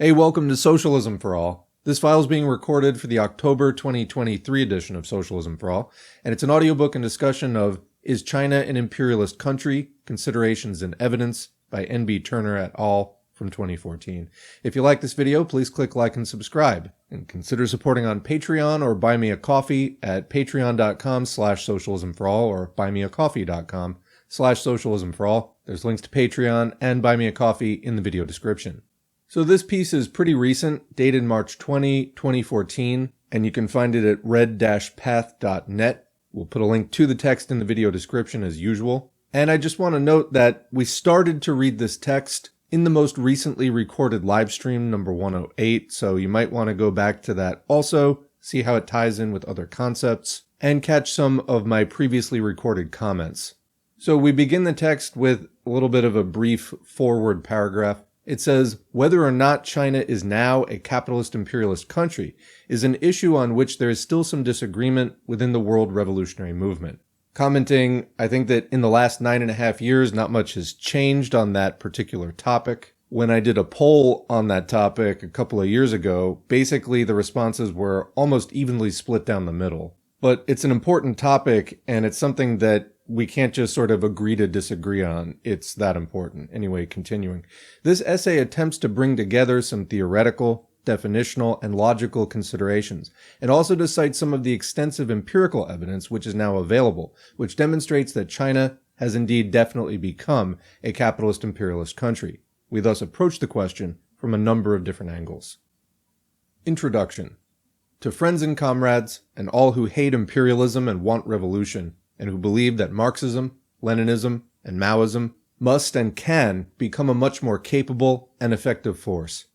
Hey, welcome to Socialism for All. This file is being recorded for the October 2023 edition of Socialism for All, and it's an audiobook and discussion of Is China an Imperialist Country? Considerations and Evidence by N.B. Turner et al. From 2014. If you like this video, please click like and subscribe, and consider supporting on Patreon or buy me a coffee at patreon.com/socialismforall or buymeacoffee.com/socialismforall. There's links to Patreon and buy me a coffee in the video description. So this piece is pretty recent, dated March 20, 2014, and you can find it at red-path.net. We'll put a link to the text in the video description as usual. And I just want to note that we started to read this text in the most recently recorded live stream, number 108, so you might want to go back to that also, see how it ties in with other concepts, and catch some of my previously recorded comments. So we begin the text with a little bit of a brief foreword paragraph. It says, whether or not China is now a capitalist-imperialist country is an issue on which there is still some disagreement within the world revolutionary movement. Commenting, I think that in the last 9.5 years, not much has changed on that particular topic. When I did a poll on that topic a couple of years ago, basically the responses were almost evenly split down the middle. But it's an important topic, and it's something that we can't just sort of agree to disagree on. It's that important. Anyway, continuing. This essay attempts to bring together some theoretical, definitional, and logical considerations, and also to cite some of the extensive empirical evidence which is now available, which demonstrates that China has indeed definitely become a capitalist-imperialist country. We thus approach the question from a number of different angles. Introduction. To friends and comrades, and all who hate imperialism and want revolution, and who believe that Marxism, Leninism, and Maoism must and can become a much more capable and effective force.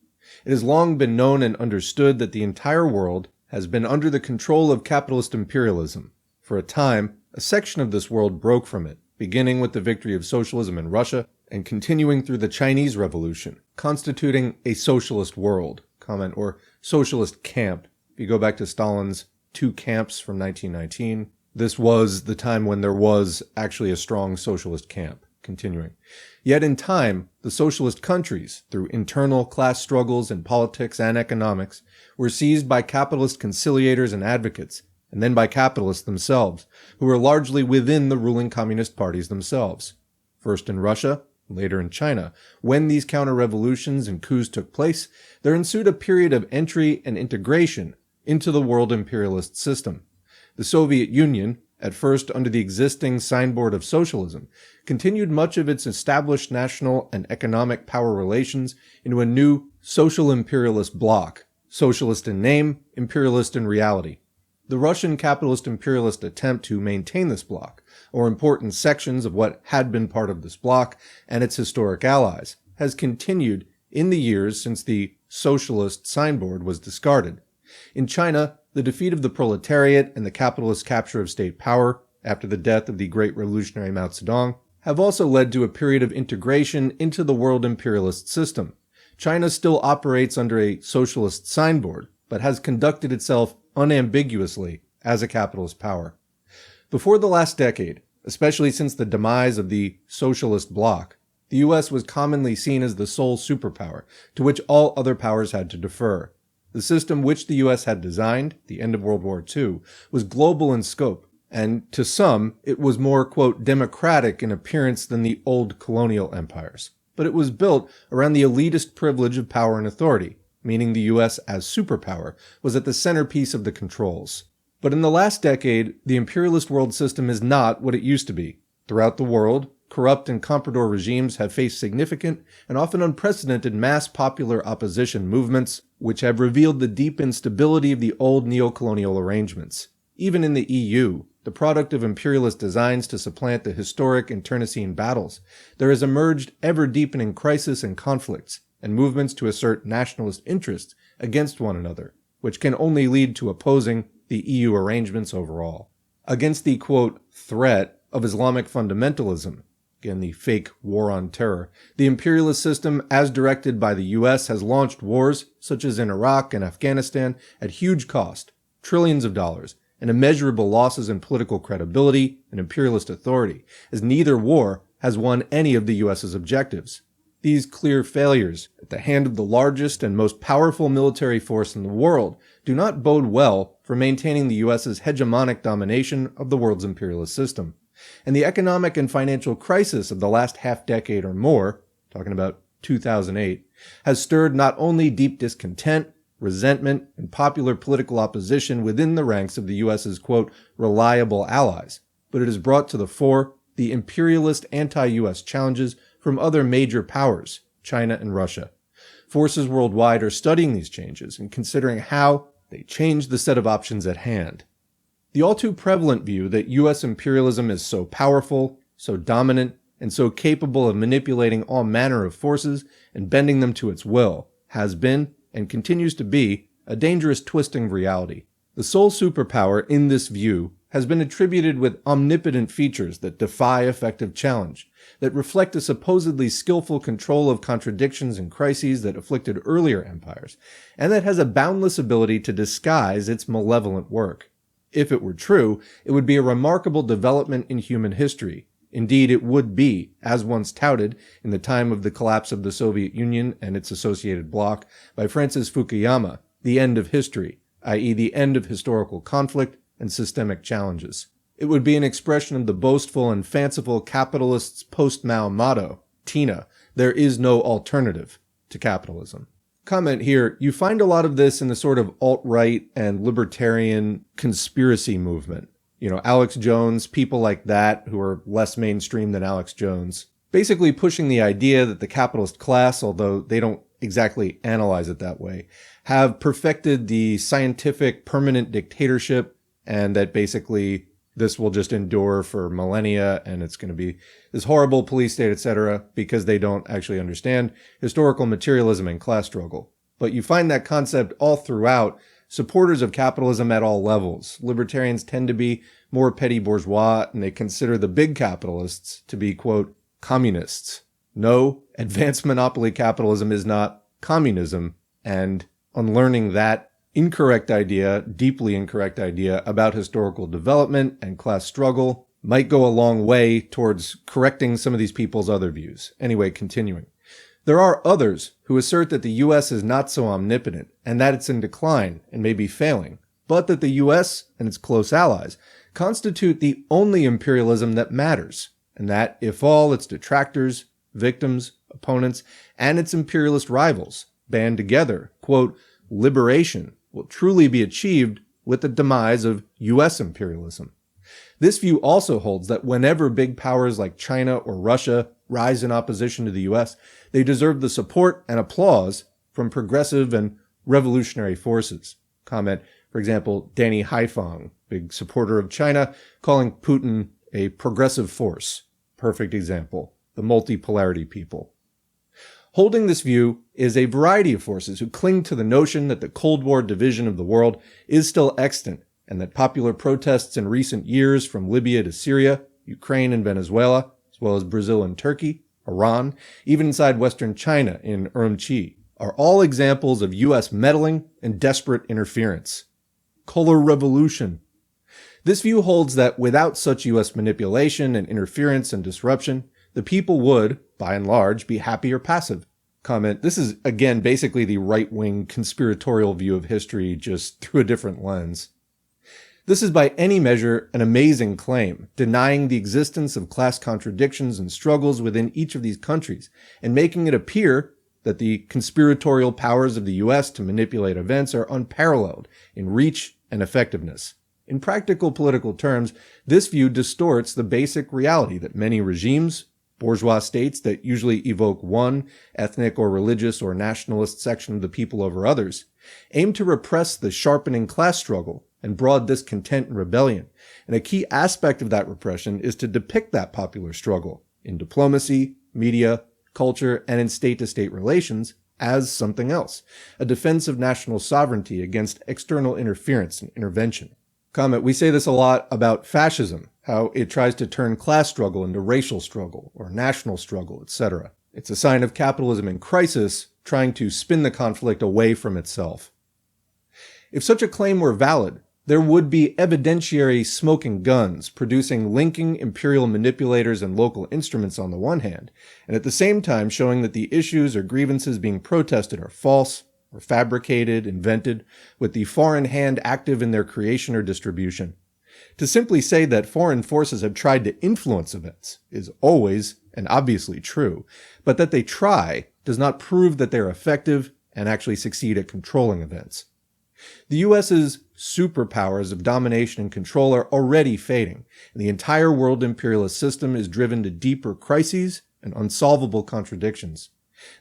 It has long been known and understood that the entire world has been under the control of capitalist imperialism. For a time, a section of this world broke from it, beginning with the victory of socialism in Russia and continuing through the Chinese Revolution, constituting a socialist world, or socialist camp. If you go back to Stalin's two camps from 1919, this was the time when there was actually a strong socialist camp. Continuing. Yet in time, the socialist countries, through internal class struggles in politics and economics, were seized by capitalist conciliators and advocates, and then by capitalists themselves, who were largely within the ruling communist parties themselves. First in Russia, later in China. When these counter-revolutions and coups took place, there ensued a period of entry and integration into the world imperialist system. The Soviet Union, at first under the existing signboard of socialism, continued much of its established national and economic power relations into a new social imperialist bloc, socialist in name, imperialist in reality. The Russian capitalist-imperialist attempt to maintain this bloc, or important sections of what had been part of this bloc and its historic allies, has continued in the years since the socialist signboard was discarded. In China, the defeat of the proletariat and the capitalist capture of state power after the death of the great revolutionary Mao Zedong have also led to a period of integration into the world imperialist system. China still operates under a socialist signboard, but has conducted itself unambiguously as a capitalist power. Before the last decade, especially since the demise of the socialist bloc, the U.S. was commonly seen as the sole superpower to which all other powers had to defer. The system which the U.S. had designed, the end of World War II, was global in scope, and to some, it was more, quote, democratic in appearance than the old colonial empires. But it was built around the elitist privilege of power and authority, meaning the U.S. as superpower was at the centerpiece of the controls. But in the last decade, the imperialist world system is not what it used to be. Throughout the world, corrupt and comprador regimes have faced significant and often unprecedented mass popular opposition movements, which have revealed the deep instability of the old neo-colonial arrangements. Even in the EU, the product of imperialist designs to supplant the historic internecine battles, there has emerged ever-deepening crisis and conflicts, and movements to assert nationalist interests against one another, which can only lead to opposing the EU arrangements overall. Against the, quote, threat of Islamic fundamentalism, again the fake war on terror, the imperialist system as directed by the U.S. has launched wars such as in Iraq and Afghanistan at huge cost, trillions of dollars, and immeasurable losses in political credibility and imperialist authority, as neither war has won any of the U.S.'s objectives. These clear failures at the hand of the largest and most powerful military force in the world do not bode well for maintaining the US's hegemonic domination of the world's imperialist system. And the economic and financial crisis of the last half-decade or more, talking about 2008, has stirred not only deep discontent, resentment, and popular political opposition within the ranks of the US's, quote, reliable allies, but it has brought to the fore the imperialist anti-US challenges from other major powers, China and Russia. Forces worldwide are studying these changes and considering how they change the set of options at hand. The all too prevalent view that US imperialism is so powerful, so dominant, and so capable of manipulating all manner of forces and bending them to its will has been, and continues to be, a dangerous twisting of reality. The sole superpower in this view has been attributed with omnipotent features that defy effective challenge, that reflect a supposedly skillful control of contradictions and crises that afflicted earlier empires, and that has a boundless ability to disguise its malevolent work. If it were true, it would be a remarkable development in human history. Indeed, it would be, as once touted in the time of the collapse of the Soviet Union and its associated bloc by Francis Fukuyama, the end of history, i.e. the end of historical conflict and systemic challenges. It would be an expression of the boastful and fanciful capitalists' post-Mao motto, TINA, there is no alternative to capitalism. Comment here, you find a lot of this in the sort of alt-right and libertarian conspiracy movement. You know, Alex Jones, people like that who are less mainstream than Alex Jones, basically pushing the idea that the capitalist class, although they don't exactly analyze it that way, have perfected the scientific permanent dictatorship, and that basically this will just endure for millennia and it's going to be this horrible police state, etc., because they don't actually understand historical materialism and class struggle. But you find that concept all throughout supporters of capitalism at all levels. Libertarians tend to be more petty bourgeois, and they consider the big capitalists to be, quote, communists. No, advanced monopoly capitalism is not communism, and unlearning that incorrect idea, deeply incorrect idea about historical development and class struggle might go a long way towards correcting some of these people's other views. Anyway, continuing. There are others who assert that the US is not so omnipotent and that it's in decline and may be failing, but that the US and its close allies constitute the only imperialism that matters, and that if all its detractors, victims, opponents, and its imperialist rivals band together, quote, liberation will truly be achieved with the demise of US imperialism. This view also holds that whenever big powers like China or Russia rise in opposition to the US, they deserve the support and applause from progressive and revolutionary forces. Comment, for example, Danny Haifong, big supporter of China, calling Putin a progressive force. Perfect example. The multipolarity people. Holding this view is a variety of forces who cling to the notion that the Cold War division of the world is still extant, and that popular protests in recent years from Libya to Syria, Ukraine and Venezuela, as well as Brazil and Turkey, Iran, even inside Western China in Urumqi, are all examples of US meddling and desperate interference. Color revolution. This view holds that without such US manipulation and interference and disruption, the people would, by and large, be happy or passive. Comment, this is, again, basically the right-wing conspiratorial view of history, just through a different lens. This is by any measure an amazing claim, denying the existence of class contradictions and struggles within each of these countries, and making it appear that the conspiratorial powers of the US to manipulate events are unparalleled in reach and effectiveness. In practical political terms, this view distorts the basic reality that many regimes, bourgeois states that usually evoke one ethnic or religious or nationalist section of the people over others, aim to repress the sharpening class struggle and broad discontent and rebellion. And a key aspect of that repression is to depict that popular struggle in diplomacy, media, culture, and in state-to-state relations as something else, a defense of national sovereignty against external interference and intervention. Comment, we say this a lot about fascism, how it tries to turn class struggle into racial struggle or national struggle, etc. It's a sign of capitalism in crisis, trying to spin the conflict away from itself. If such a claim were valid, There would be evidentiary smoking guns producing linking imperial manipulators and local instruments on the one hand, and at the same time showing that the issues or grievances being protested are false, or fabricated, invented, with the foreign hand active in their creation or distribution. To simply say that foreign forces have tried to influence events is always and obviously true, but that they try does not prove that they're effective and actually succeed at controlling events. The US's superpowers of domination and control are already fading, and the entire world imperialist system is driven to deeper crises and unsolvable contradictions.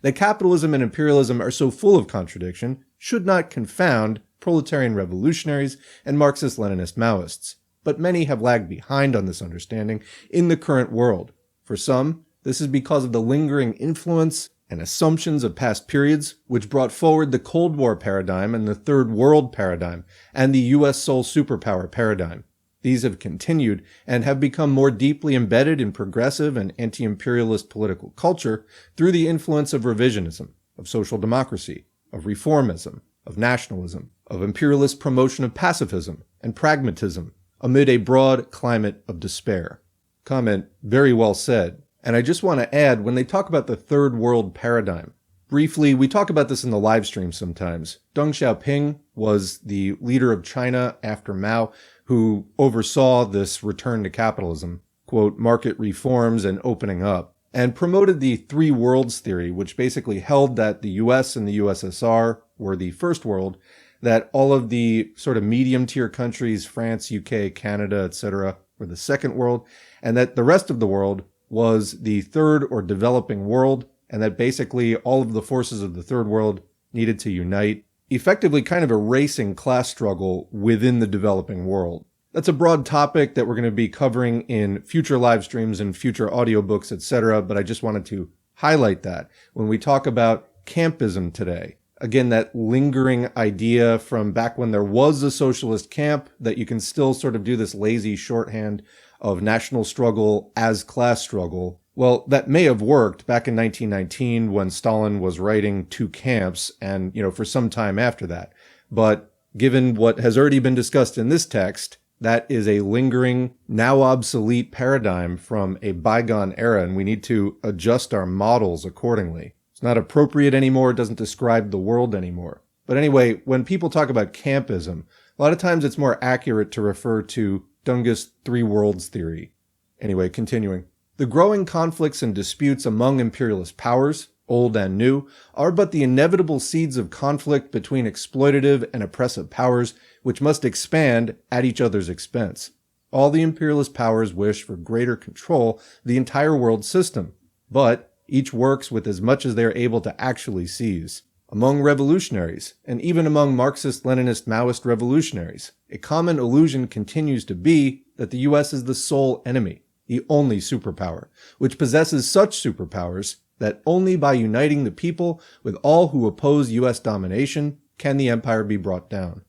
That capitalism and imperialism are so full of contradiction should not confound proletarian revolutionaries and Marxist-Leninist Maoists, but many have lagged behind on this understanding in the current world. For some, this is because of the lingering influence and assumptions of past periods, which brought forward the Cold War paradigm and the Third World paradigm, and the US sole superpower paradigm. These have continued and have become more deeply embedded in progressive and anti-imperialist political culture through the influence of revisionism, of social democracy, of reformism, of nationalism, of imperialist promotion of pacifism and pragmatism, amid a broad climate of despair. Comment, very well said. And I just want to add, when they talk about the Third World paradigm, briefly, we talk about this in the live stream sometimes. Deng Xiaoping was the leader of China after Mao, who oversaw this return to capitalism, quote, market reforms and opening up, and promoted the three worlds theory, which basically held that the US and the USSR were the first world, that all of the sort of medium-tier countries, France, UK, Canada, etc., were the second world, and that the rest of the world was the third or developing world, and that basically all of the forces of the third world needed to unite, effectively kind of erasing class struggle within the developing world. That's a broad topic that we're going to be covering in future live streams and future audiobooks, etc., but I just wanted to highlight that when we talk about campism today. Again, that lingering idea from back when there was a socialist camp, that you can still sort of do this lazy shorthand of national struggle as class struggle. Well, that may have worked back in 1919 when Stalin was writing Two Camps and, for some time after that. But given what has already been discussed in this text, that is a lingering, now obsolete paradigm from a bygone era, and we need to adjust our models accordingly. It's not appropriate anymore, it doesn't describe the world anymore. But anyway, when people talk about campism, a lot of times it's more accurate to refer to Deng's three worlds theory. Anyway, continuing. The growing conflicts and disputes among imperialist powers, old and new, are but the inevitable seeds of conflict between exploitative and oppressive powers, which must expand at each other's expense. All the imperialist powers wish for greater control of the entire world system, but each works with as much as they are able to actually seize. Among revolutionaries, and even among Marxist-Leninist Maoist revolutionaries, a common illusion continues to be that the US is the sole enemy, the only superpower, which possesses such superpowers that only by uniting the people with all who oppose US domination can the empire be brought down.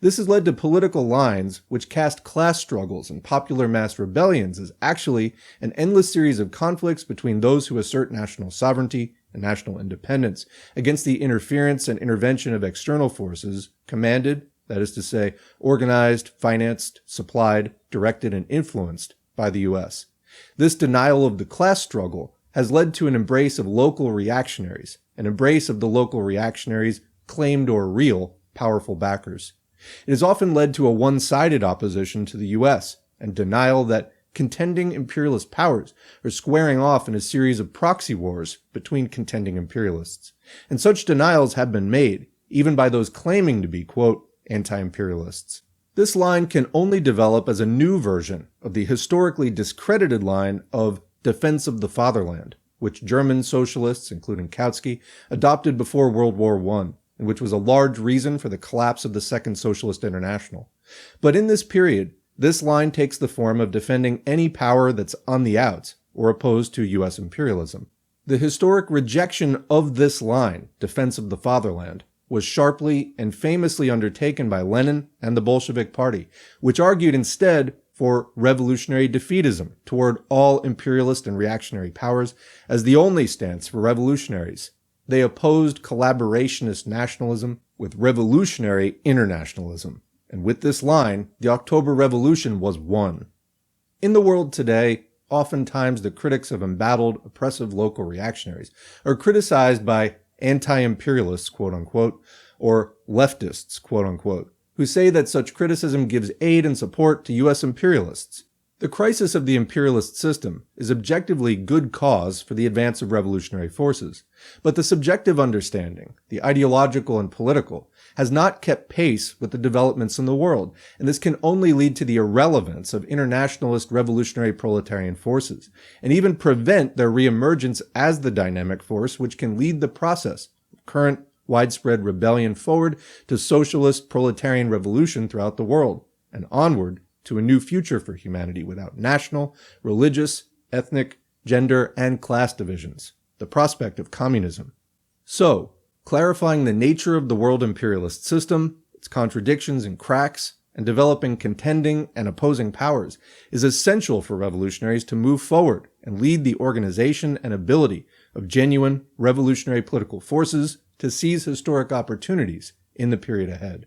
This has led to political lines which cast class struggles and popular mass rebellions as actually an endless series of conflicts between those who assert national sovereignty and national independence against the interference and intervention of external forces commanded, that is to say, organized, financed, supplied, directed, and influenced by the US. This denial of the class struggle has led to an embrace of local reactionaries, an embrace of the local reactionaries' claimed or real powerful backers. It has often led to a one-sided opposition to the US and denial that contending imperialist powers are squaring off in a series of proxy wars between contending imperialists. And such denials have been made, even by those claiming to be, quote, anti-imperialists. This line can only develop as a new version of the historically discredited line of defense of the fatherland, which German socialists, including Kautsky, adopted before World War I, and which was a large reason for the collapse of the Second Socialist International. But in this period, this line takes the form of defending any power that's on the outs or opposed to US imperialism. The historic rejection of this line, defense of the fatherland, was sharply and famously undertaken by Lenin and the Bolshevik Party, which argued instead for revolutionary defeatism toward all imperialist and reactionary powers as the only stance for revolutionaries. They opposed collaborationist nationalism with revolutionary internationalism. and with this line, the October Revolution was won. In the world today, oftentimes the critics of embattled, oppressive local reactionaries are criticized by anti-imperialists, quote-unquote, or leftists, quote-unquote, who say that such criticism gives aid and support to U.S. imperialists. The crisis of the imperialist system is objectively good cause for the advance of revolutionary forces, but the subjective understanding, the ideological and political, has not kept pace with the developments in the world, and this can only lead to the irrelevance of internationalist revolutionary proletarian forces, and even prevent their reemergence as the dynamic force which can lead the process of current widespread rebellion forward to socialist proletarian revolution throughout the world, and onward to a new future for humanity without national, religious, ethnic, gender, and class divisions, the prospect of communism. So, clarifying the nature of the world imperialist system, its contradictions and cracks, and developing contending and opposing powers is essential for revolutionaries to move forward and lead the organization and ability of genuine revolutionary political forces to seize historic opportunities in the period ahead.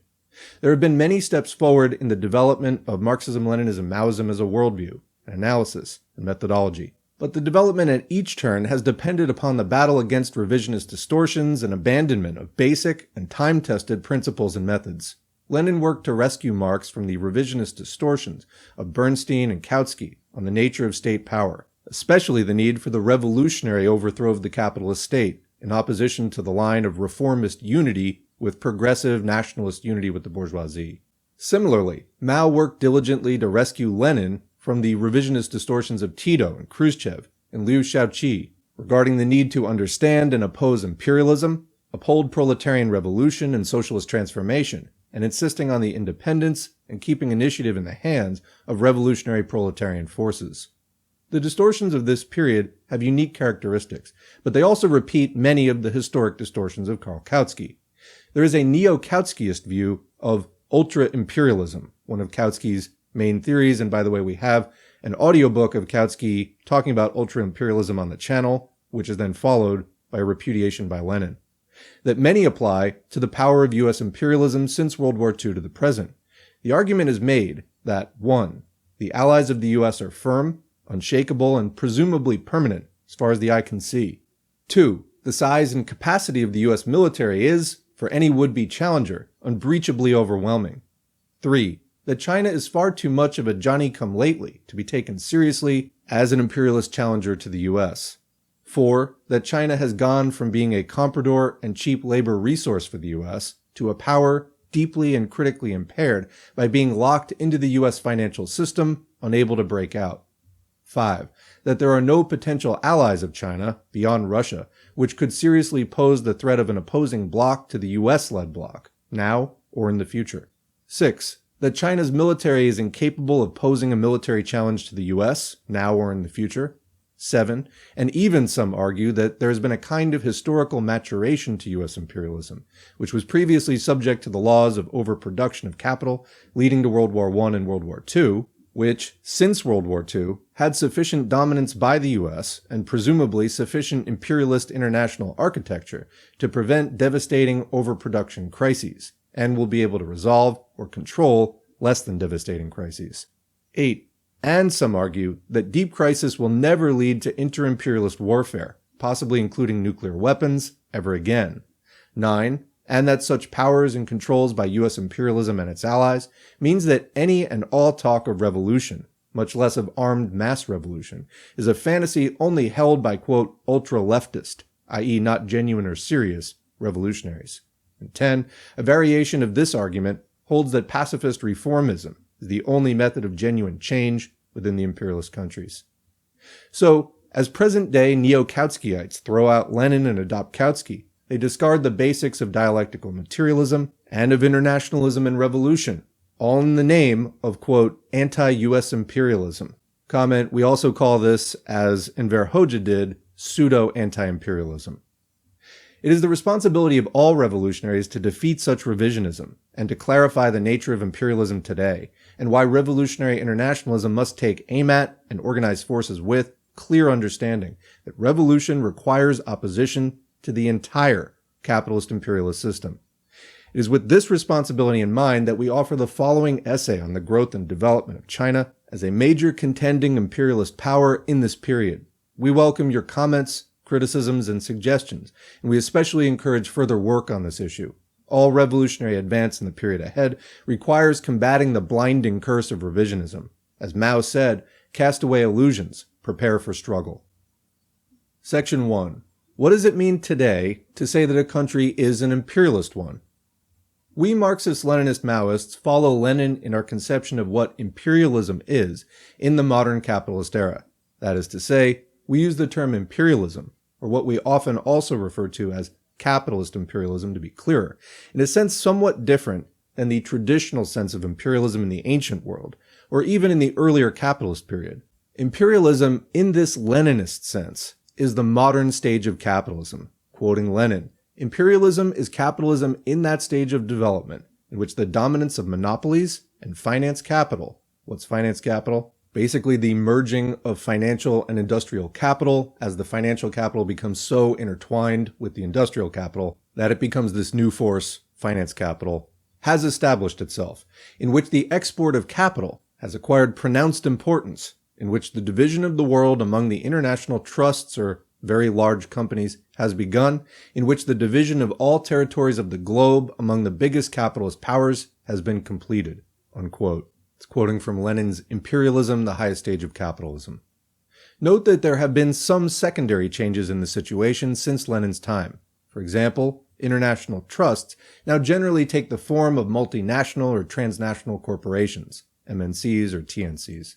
There have been many steps forward in the development of Marxism, Leninism, Maoism as a worldview, an analysis, and methodology. But the development at each turn has depended upon the battle against revisionist distortions and abandonment of basic and time-tested principles and methods. Lenin worked to rescue Marx from the revisionist distortions of Bernstein and Kautsky on the nature of state power, especially the need for the revolutionary overthrow of the capitalist state, in opposition to the line of reformist unity with progressive nationalist unity with the bourgeoisie. Similarly, Mao worked diligently to rescue Lenin from the revisionist distortions of Tito and Khrushchev and Liu Shaoqi regarding the need to understand and oppose imperialism, uphold proletarian revolution and socialist transformation, and insisting on the independence and keeping initiative in the hands of revolutionary proletarian forces. The distortions of this period have unique characteristics, but they also repeat many of the historic distortions of Karl Kautsky. There is a neo-Kautskyist view of ultra-imperialism, one of Kautsky's main theories, and by the way, we have an audiobook of Kautsky talking about ultra-imperialism on the channel, which is then followed by a repudiation by Lenin, that many apply to the power of U.S. imperialism since World War II to the present. The argument is made that 1. The allies of the U.S. are firm, unshakable, and presumably permanent as far as the eye can see. 2. The size and capacity of the U.S. military is, for any would-be challenger, unbreachably overwhelming. 3. That China is far too much of a Johnny-come-lately to be taken seriously as an imperialist challenger to the U.S. 4. That China has gone from being a comprador and cheap labor resource for the U.S. to a power deeply and critically impaired by being locked into the U.S. financial system, unable to break out. 5. That there are no potential allies of China, beyond Russia, which could seriously pose the threat of an opposing bloc to the US-led bloc, now or in the future. 6. That China's military is incapable of posing a military challenge to the US, now or in the future. 7. And even some argue that there has been a kind of historical maturation to US imperialism, which was previously subject to the laws of overproduction of capital, leading to World War I and World War II, which, since World War II, had sufficient dominance by the U.S. and presumably sufficient imperialist international architecture to prevent devastating overproduction crises, and will be able to resolve or control less than devastating crises. 8. And some argue that deep crisis will never lead to inter-imperialist warfare, possibly including nuclear weapons, ever again. 9. And that such powers and controls by U.S. imperialism and its allies means that any and all talk of revolution, much less of armed mass revolution, is a fantasy only held by, quote, ultra-leftist, i.e. not genuine or serious, revolutionaries. And 10, a variation of this argument holds that pacifist reformism is the only method of genuine change within the imperialist countries. So, as present-day neo-Kautskyites throw out Lenin and adopt Kautsky, they discard the basics of dialectical materialism and of internationalism and revolution, all in the name of, quote, anti-US imperialism. Comment, we also call this, as Enver Hoxha did, pseudo-anti-imperialism. It is the responsibility of all revolutionaries to defeat such revisionism and to clarify the nature of imperialism today, and why revolutionary internationalism must take aim at and organize forces with clear understanding that revolution requires opposition to the entire capitalist-imperialist system. It is with this responsibility in mind that we offer the following essay on the growth and development of China as a major contending imperialist power in this period. We welcome your comments, criticisms, and suggestions, and we especially encourage further work on this issue. All revolutionary advance in the period ahead requires combating the blinding curse of revisionism. As Mao said, cast away illusions, prepare for struggle. Section 1. What does it mean today to say that a country is an imperialist one? We Marxist-Leninist Maoists follow Lenin in our conception of what imperialism is in the modern capitalist era. That is to say, we use the term imperialism, or what we often also refer to as capitalist imperialism to be clearer, in a sense somewhat different than the traditional sense of imperialism in the ancient world, or even in the earlier capitalist period. Imperialism, in this Leninist sense, is the modern stage of capitalism. Quoting Lenin, imperialism is capitalism in that stage of development, in which the dominance of monopolies and finance capital. What's finance capital? Basically the merging of financial and industrial capital as the financial capital becomes so intertwined with the industrial capital that it becomes this new force, finance capital, has established itself, in which the export of capital has acquired pronounced importance, in which the division of the world among the international trusts or very large companies has begun, in which the division of all territories of the globe among the biggest capitalist powers has been completed." Unquote. It's quoting from Lenin's Imperialism, the Highest Stage of Capitalism. Note that there have been some secondary changes in the situation since Lenin's time. For example, international trusts now generally take the form of multinational or transnational corporations, MNCs or TNCs.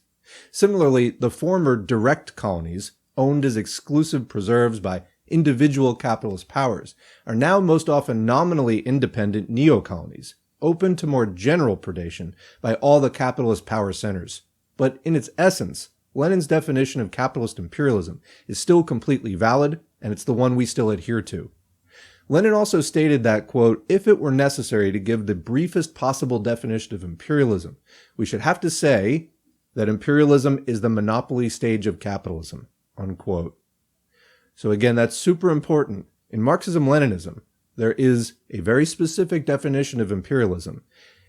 Similarly, the former direct colonies, owned as exclusive preserves by individual capitalist powers, are now most often nominally independent neo-colonies, open to more general predation by all the capitalist power centers. But in its essence, Lenin's definition of capitalist imperialism is still completely valid, and it's the one we still adhere to. Lenin also stated that, quote, "If it were necessary to give the briefest possible definition of imperialism, we should have to say that imperialism is the monopoly stage of capitalism." Unquote. So again, that's super important. In Marxism-Leninism, there is a very specific definition of imperialism.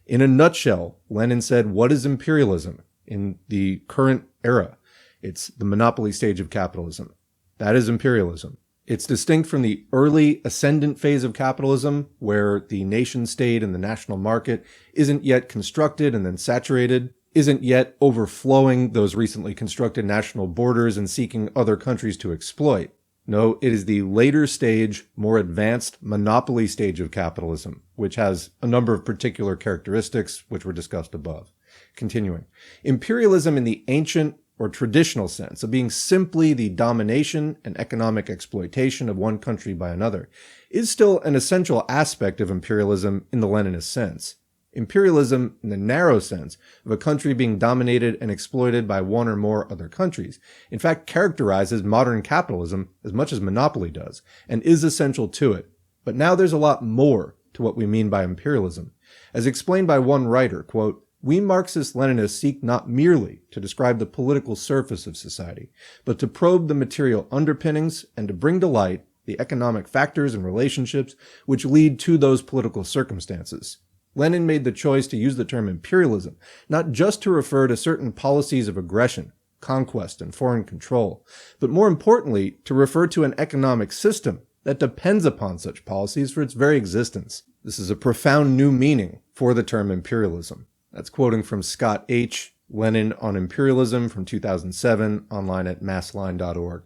In a nutshell, Lenin said, what is imperialism in the current era? It's the monopoly stage of capitalism. That is imperialism. It's distinct from the early ascendant phase of capitalism, where the nation state and the national market isn't yet constructed and then saturated, isn't yet overflowing those recently constructed national borders and seeking other countries to exploit. No, it is the later stage, more advanced monopoly stage of capitalism, which has a number of particular characteristics which were discussed above. Continuing. Imperialism in the ancient or traditional sense of being simply the domination and economic exploitation of one country by another is still an essential aspect of imperialism in the Leninist sense. Imperialism, in the narrow sense of a country being dominated and exploited by one or more other countries, in fact characterizes modern capitalism as much as monopoly does, and is essential to it. But now there's a lot more to what we mean by imperialism. As explained by one writer, quote, "We Marxist-Leninists seek not merely to describe the political surface of society, but to probe the material underpinnings and to bring to light the economic factors and relationships which lead to those political circumstances." Lenin made the choice to use the term imperialism, not just to refer to certain policies of aggression, conquest, and foreign control, but more importantly, to refer to an economic system that depends upon such policies for its very existence. This is a profound new meaning for the term imperialism. That's quoting from Scott H. Lenin on Imperialism from 2007, online at massline.org.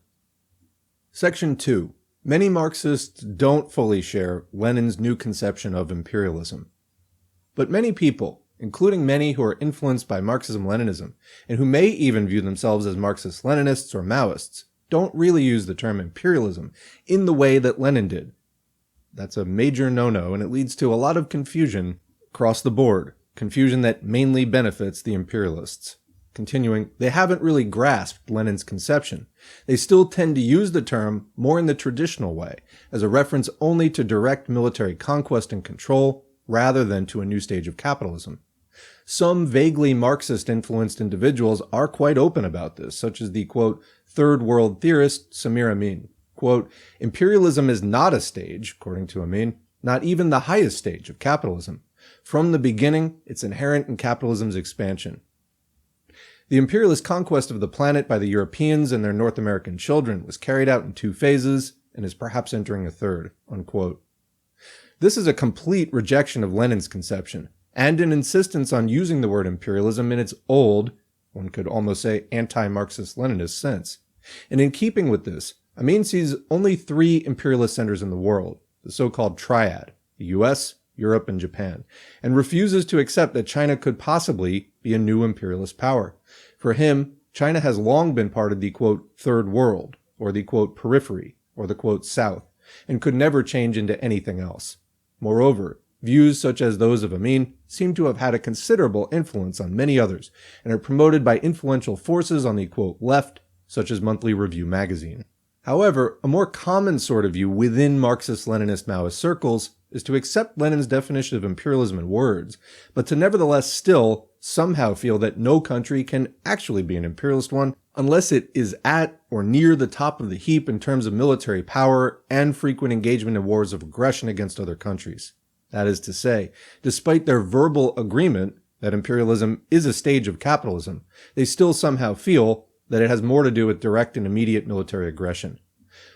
Section 2. Many Marxists don't fully share Lenin's new conception of imperialism. But many people, including many who are influenced by Marxism-Leninism, and who may even view themselves as Marxist-Leninists or Maoists, don't really use the term imperialism in the way that Lenin did. That's a major no-no, and it leads to a lot of confusion across the board, confusion that mainly benefits the imperialists. Continuing, they haven't really grasped Lenin's conception. They still tend to use the term more in the traditional way, as a reference only to direct military conquest and control, rather than to a new stage of capitalism. Some vaguely Marxist-influenced individuals are quite open about this, such as the, quote, third world theorist Samir Amin. Quote, "Imperialism is not a stage," according to Amin, not even the highest stage of capitalism. From the beginning, it's inherent in capitalism's expansion. The imperialist conquest of the planet by the Europeans and their North American children was carried out in 2 phases and is perhaps entering a third." Unquote. This is a complete rejection of Lenin's conception, and an insistence on using the word imperialism in its old, one could almost say anti-Marxist-Leninist sense. And in keeping with this, Amin sees only 3 imperialist centers in the world, the so-called triad, the US, Europe, and Japan, and refuses to accept that China could possibly be a new imperialist power. For him, China has long been part of the, quote, third world, or the, quote, periphery, or the, quote, south, and could never change into anything else. Moreover, views such as those of Amin seem to have had a considerable influence on many others, and are promoted by influential forces on the, quote, left, such as Monthly Review magazine. However, a more common sort of view within Marxist-Leninist Maoist circles is to accept Lenin's definition of imperialism in words, but to nevertheless still somehow feel that no country can actually be an imperialist one unless it is at or near the top of the heap in terms of military power and frequent engagement in wars of aggression against other countries. That is to say, despite their verbal agreement that imperialism is a stage of capitalism, they still somehow feel that it has more to do with direct and immediate military aggression.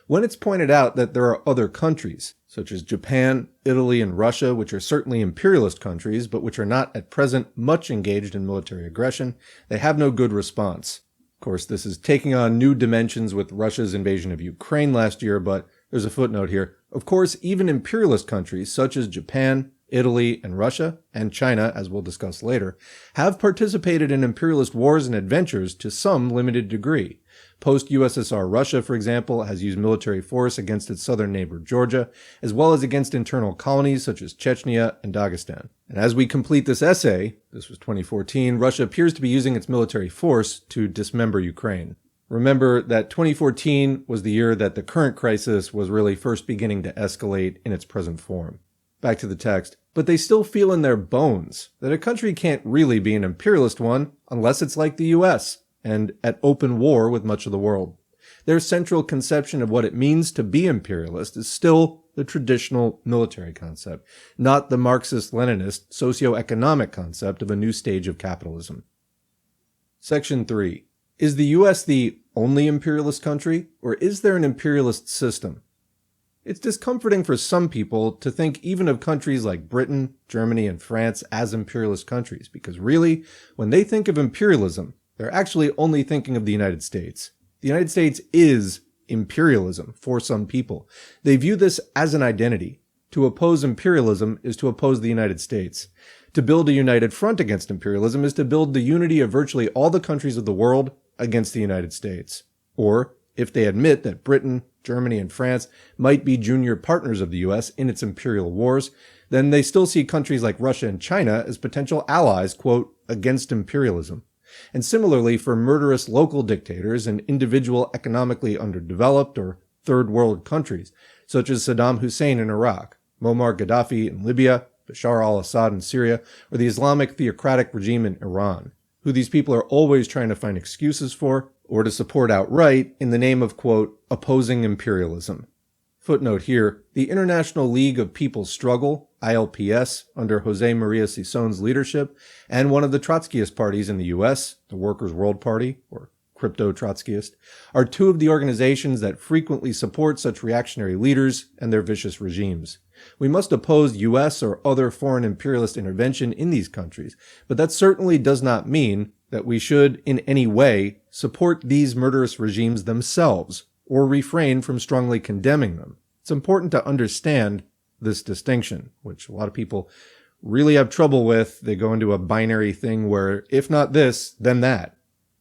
When it's pointed out that there are other countries, such as Japan, Italy, and Russia, which are certainly imperialist countries, but which are not at present much engaged in military aggression, they have no good response. Of course, this is taking on new dimensions with Russia's invasion of Ukraine last year, but there's a footnote here. Of course, even imperialist countries such as Japan, Italy, and Russia, and China, as we'll discuss later, have participated in imperialist wars and adventures to some limited degree. Post-USSR Russia, for example, has used military force against its southern neighbor Georgia, as well as against internal colonies such as Chechnya and Dagestan. And as we complete this essay, this was 2014, Russia appears to be using its military force to dismember Ukraine. Remember that 2014 was the year that the current crisis was really first beginning to escalate in its present form. Back to the text. But they still feel in their bones that a country can't really be an imperialist one unless it's like the US and at open war with much of the world. Their central conception of what it means to be imperialist is still the traditional military concept, not the Marxist-Leninist socio-economic concept of a new stage of capitalism. Section 3. Is the US the only imperialist country, or is there an imperialist system? It's discomforting for some people to think even of countries like Britain, Germany, and France as imperialist countries, because really, when they think of imperialism, they're actually only thinking of the United States. The United States is imperialism for some people. They view this as an identity. To oppose imperialism is to oppose the United States. To build a united front against imperialism is to build the unity of virtually all the countries of the world against the United States. Or, if they admit that Britain, Germany, and France might be junior partners of the US in its imperial wars, then they still see countries like Russia and China as potential allies, quote, against imperialism. And similarly for murderous local dictators in individual economically underdeveloped or third world countries, such as Saddam Hussein in Iraq, Muammar Gaddafi in Libya, Bashar al-Assad in Syria, or the Islamic theocratic regime in Iran, who these people are always trying to find excuses for or to support outright in the name of, quote, opposing imperialism. Footnote here, the International League of People's Struggle, ILPS, under José María Sisón's leadership, and one of the Trotskyist parties in the US, the Workers' World Party, or crypto-Trotskyist, are two of the organizations that frequently support such reactionary leaders and their vicious regimes. We must oppose US or other foreign imperialist intervention in these countries, but that certainly does not mean that we should, in any way, support these murderous regimes themselves, or refrain from strongly condemning them. It's important to understand this distinction, which a lot of people really have trouble with. They go into a binary thing where, if not this, then that.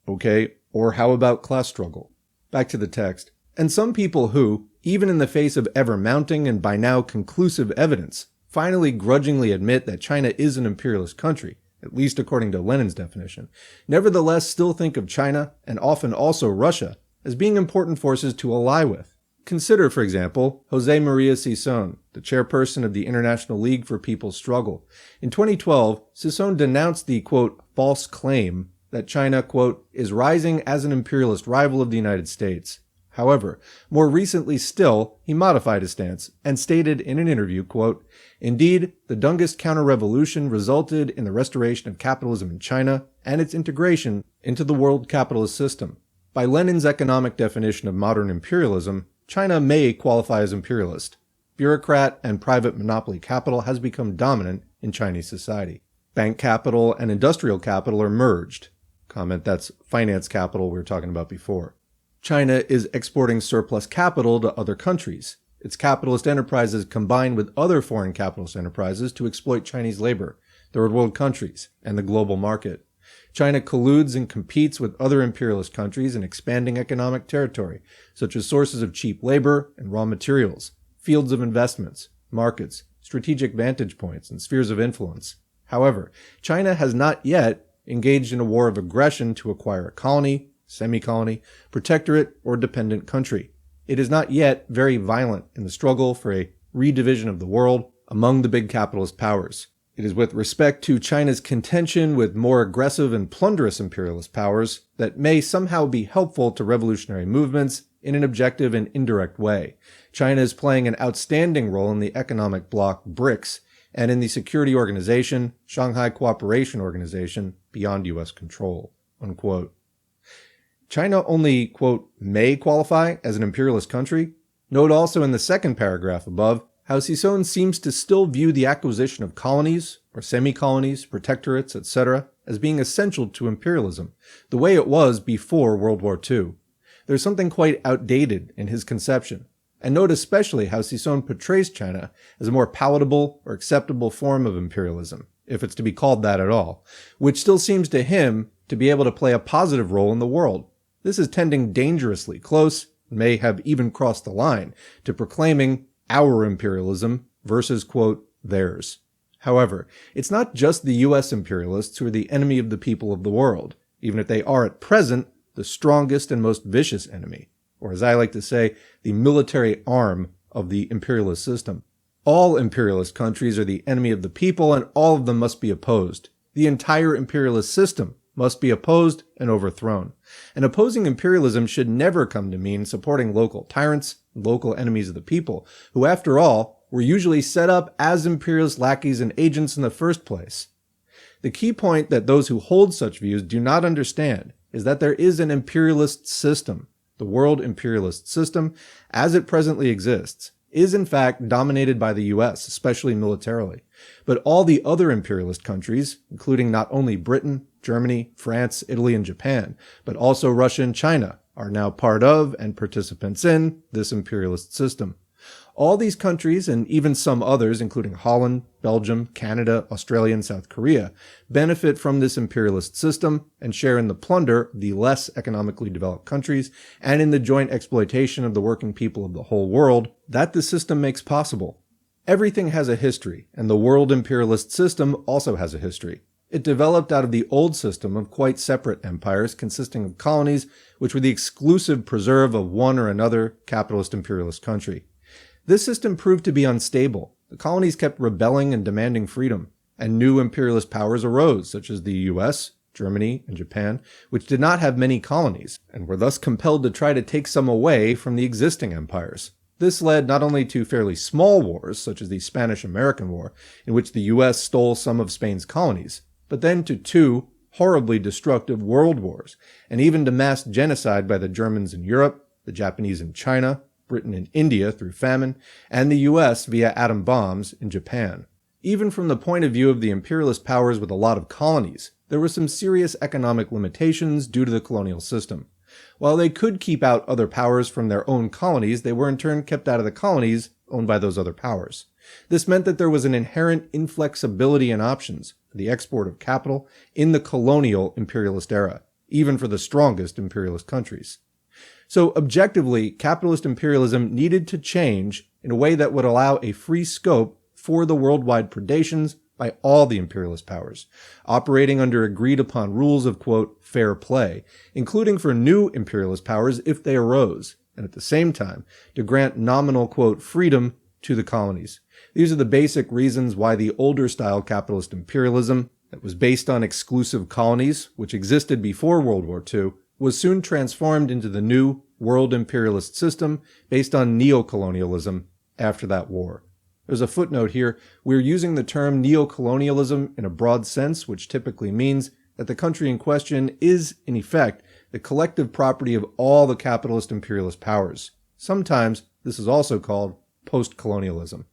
Okay, or how about class struggle? Back to the text. And some people who, even in the face of ever-mounting and by now conclusive evidence, finally grudgingly admit that China is an imperialist country, at least according to Lenin's definition, nevertheless still think of China, and often also Russia, as being important forces to ally with. Consider, for example, José María Sisón, the chairperson of the International League for People's Struggle. In 2012, Sisón denounced the, quote, false claim that China, quote, is rising as an imperialist rival of the United States. However, more recently still, he modified his stance and stated in an interview, quote, "Indeed, the Dengist counter-revolution resulted in the restoration of capitalism in China and its integration into the world capitalist system. By Lenin's economic definition of modern imperialism, China may qualify as imperialist. Bureaucrat and private monopoly capital has become dominant in Chinese society. Bank capital and industrial capital are merged." Comment, that's finance capital we were talking about before. China is exporting surplus capital to other countries. Its capitalist enterprises combine with other foreign capitalist enterprises to exploit Chinese labor, third world countries, and the global market. China colludes and competes with other imperialist countries in expanding economic territory, such as sources of cheap labor and raw materials, fields of investments, markets, strategic vantage points, and spheres of influence. However, China has not yet engaged in a war of aggression to acquire a colony, semi-colony, protectorate, or dependent country. It is not yet very violent in the struggle for a redivision of the world among the big capitalist powers. It is with respect to China's contention with more aggressive and plunderous imperialist powers that may somehow be helpful to revolutionary movements in an objective and indirect way. China is playing an outstanding role in the economic bloc BRICS and in the Security Organization, Shanghai Cooperation Organization, beyond U.S. control, unquote. China only, quote, may qualify as an imperialist country. Note also in the second paragraph above how Sison seems to still view the acquisition of colonies, or semi-colonies, protectorates, etc., as being essential to imperialism, the way it was before World War II. There's something quite outdated in his conception. And note especially how Sison portrays China as a more palatable or acceptable form of imperialism, if it's to be called that at all, which still seems to him to be able to play a positive role in the world. This is tending dangerously close, may have even crossed the line, to proclaiming our imperialism versus, quote, theirs. However, it's not just the U.S. imperialists who are the enemy of the people of the world, even if they are at present the strongest and most vicious enemy, or as I like to say, the military arm of the imperialist system. All imperialist countries are the enemy of the people, and all of them must be opposed. The entire imperialist system must be opposed and overthrown. And opposing imperialism should never come to mean supporting local tyrants, local enemies of the people, who after all were usually set up as imperialist lackeys and agents in the first place. The key point that those who hold such views do not understand is that there is an imperialist system. The world imperialist system, as it presently exists, is in fact dominated by the US, especially militarily. But all the other imperialist countries, including not only Britain, Germany, France, Italy, and Japan, but also Russia and China, are now part of and participants in this imperialist system. All these countries, and even some others, including Holland, Belgium, Canada, Australia, and South Korea, benefit from this imperialist system and share in the plunder of the less economically developed countries and in the joint exploitation of the working people of the whole world that the system makes possible. Everything has a history, and the world imperialist system also has a history. It developed out of the old system of quite separate empires consisting of colonies which were the exclusive preserve of one or another capitalist imperialist country. This system proved to be unstable. The colonies kept rebelling and demanding freedom, and new imperialist powers arose, such as the US, Germany, and Japan, which did not have many colonies, and were thus compelled to try to take some away from the existing empires. This led not only to fairly small wars, such as the Spanish-American War, in which the US stole some of Spain's colonies, but then to two horribly destructive world wars, and even to mass genocide by the Germans in Europe, the Japanese in China, Britain and India through famine, and the US via atom bombs in Japan. Even from the point of view of the imperialist powers with a lot of colonies, there were some serious economic limitations due to the colonial system. While they could keep out other powers from their own colonies, they were in turn kept out of the colonies owned by those other powers. This meant that there was an inherent inflexibility in options for the export of capital in the colonial imperialist era, even for the strongest imperialist countries. So objectively, capitalist imperialism needed to change in a way that would allow a free scope for the worldwide predations by all the imperialist powers, operating under agreed upon rules of, quote, fair play, including for new imperialist powers if they arose, and at the same time to grant nominal, quote, freedom to the colonies. These are the basic reasons why the older style capitalist imperialism that was based on exclusive colonies, which existed before World War II, was soon transformed into the new world imperialist system based on neocolonialism after that war. There's a footnote here. We're using the term neocolonialism in a broad sense, which typically means that the country in question is, in effect, the collective property of all the capitalist imperialist powers. Sometimes this is also called post-colonialism.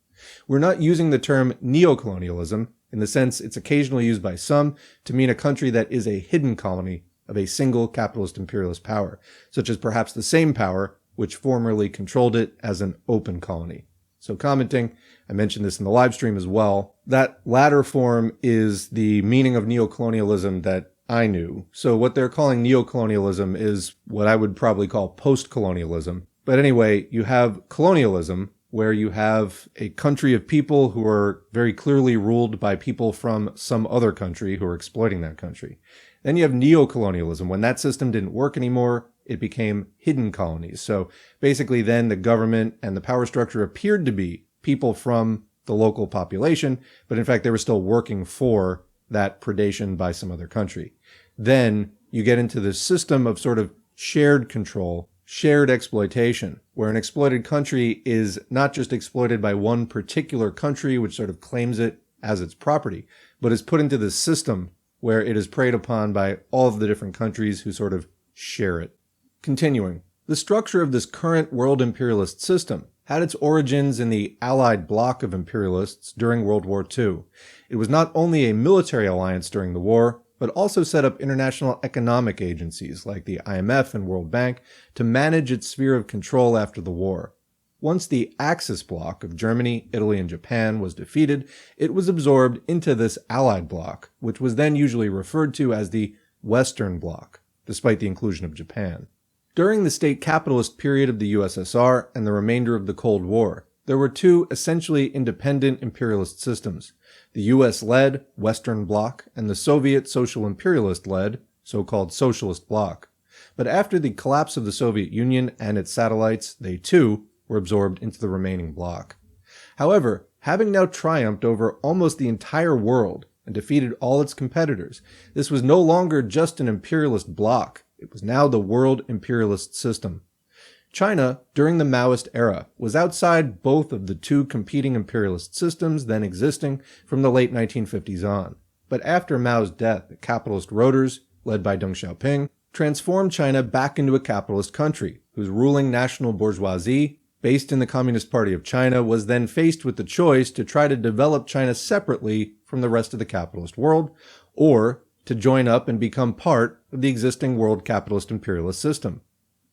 We're not using the term neocolonialism in the sense it's occasionally used by some to mean a country that is a hidden colony of a single capitalist imperialist power, such as perhaps the same power which formerly controlled it as an open colony. So commenting, I mentioned this in the live stream as well, that latter form is the meaning of neocolonialism that I knew. So what they're calling neocolonialism is what I would probably call post-colonialism. But anyway, you have colonialism, where you have a country of people who are very clearly ruled by people from some other country who are exploiting that country. Then you have neocolonialism. When that system didn't work anymore, it became hidden colonies. So basically then the government and the power structure appeared to be people from the local population, but in fact they were still working for that predation by some other country. Then you get into this system of sort of shared control, shared exploitation, where an exploited country is not just exploited by one particular country, which sort of claims it as its property, but is put into this system where it is preyed upon by all of the different countries who sort of share it. Continuing, the structure of this current world imperialist system had its origins in the Allied bloc of imperialists during World War II. It was not only a military alliance during the war, but also set up international economic agencies like the IMF and World Bank to manage its sphere of control after the war. Once the Axis bloc of Germany, Italy, and Japan was defeated, it was absorbed into this Allied bloc, which was then usually referred to as the Western Bloc, despite the inclusion of Japan. During the state capitalist period of the USSR and the remainder of the Cold War, there were two essentially independent imperialist systems, the US-led Western Bloc and the Soviet Social Imperialist-led, so-called Socialist Bloc. But after the collapse of the Soviet Union and its satellites, they too were absorbed into the remaining bloc. However, having now triumphed over almost the entire world and defeated all its competitors, this was no longer just an imperialist bloc. It was now the world imperialist system. China, during the Maoist era, was outside both of the two competing imperialist systems then existing from the late 1950s on. But after Mao's death, the capitalist rotors, led by Deng Xiaoping, transformed China back into a capitalist country, whose ruling national bourgeoisie, based in the Communist Party of China, was then faced with the choice to try to develop China separately from the rest of the capitalist world, or to join up and become part of the existing world capitalist imperialist system.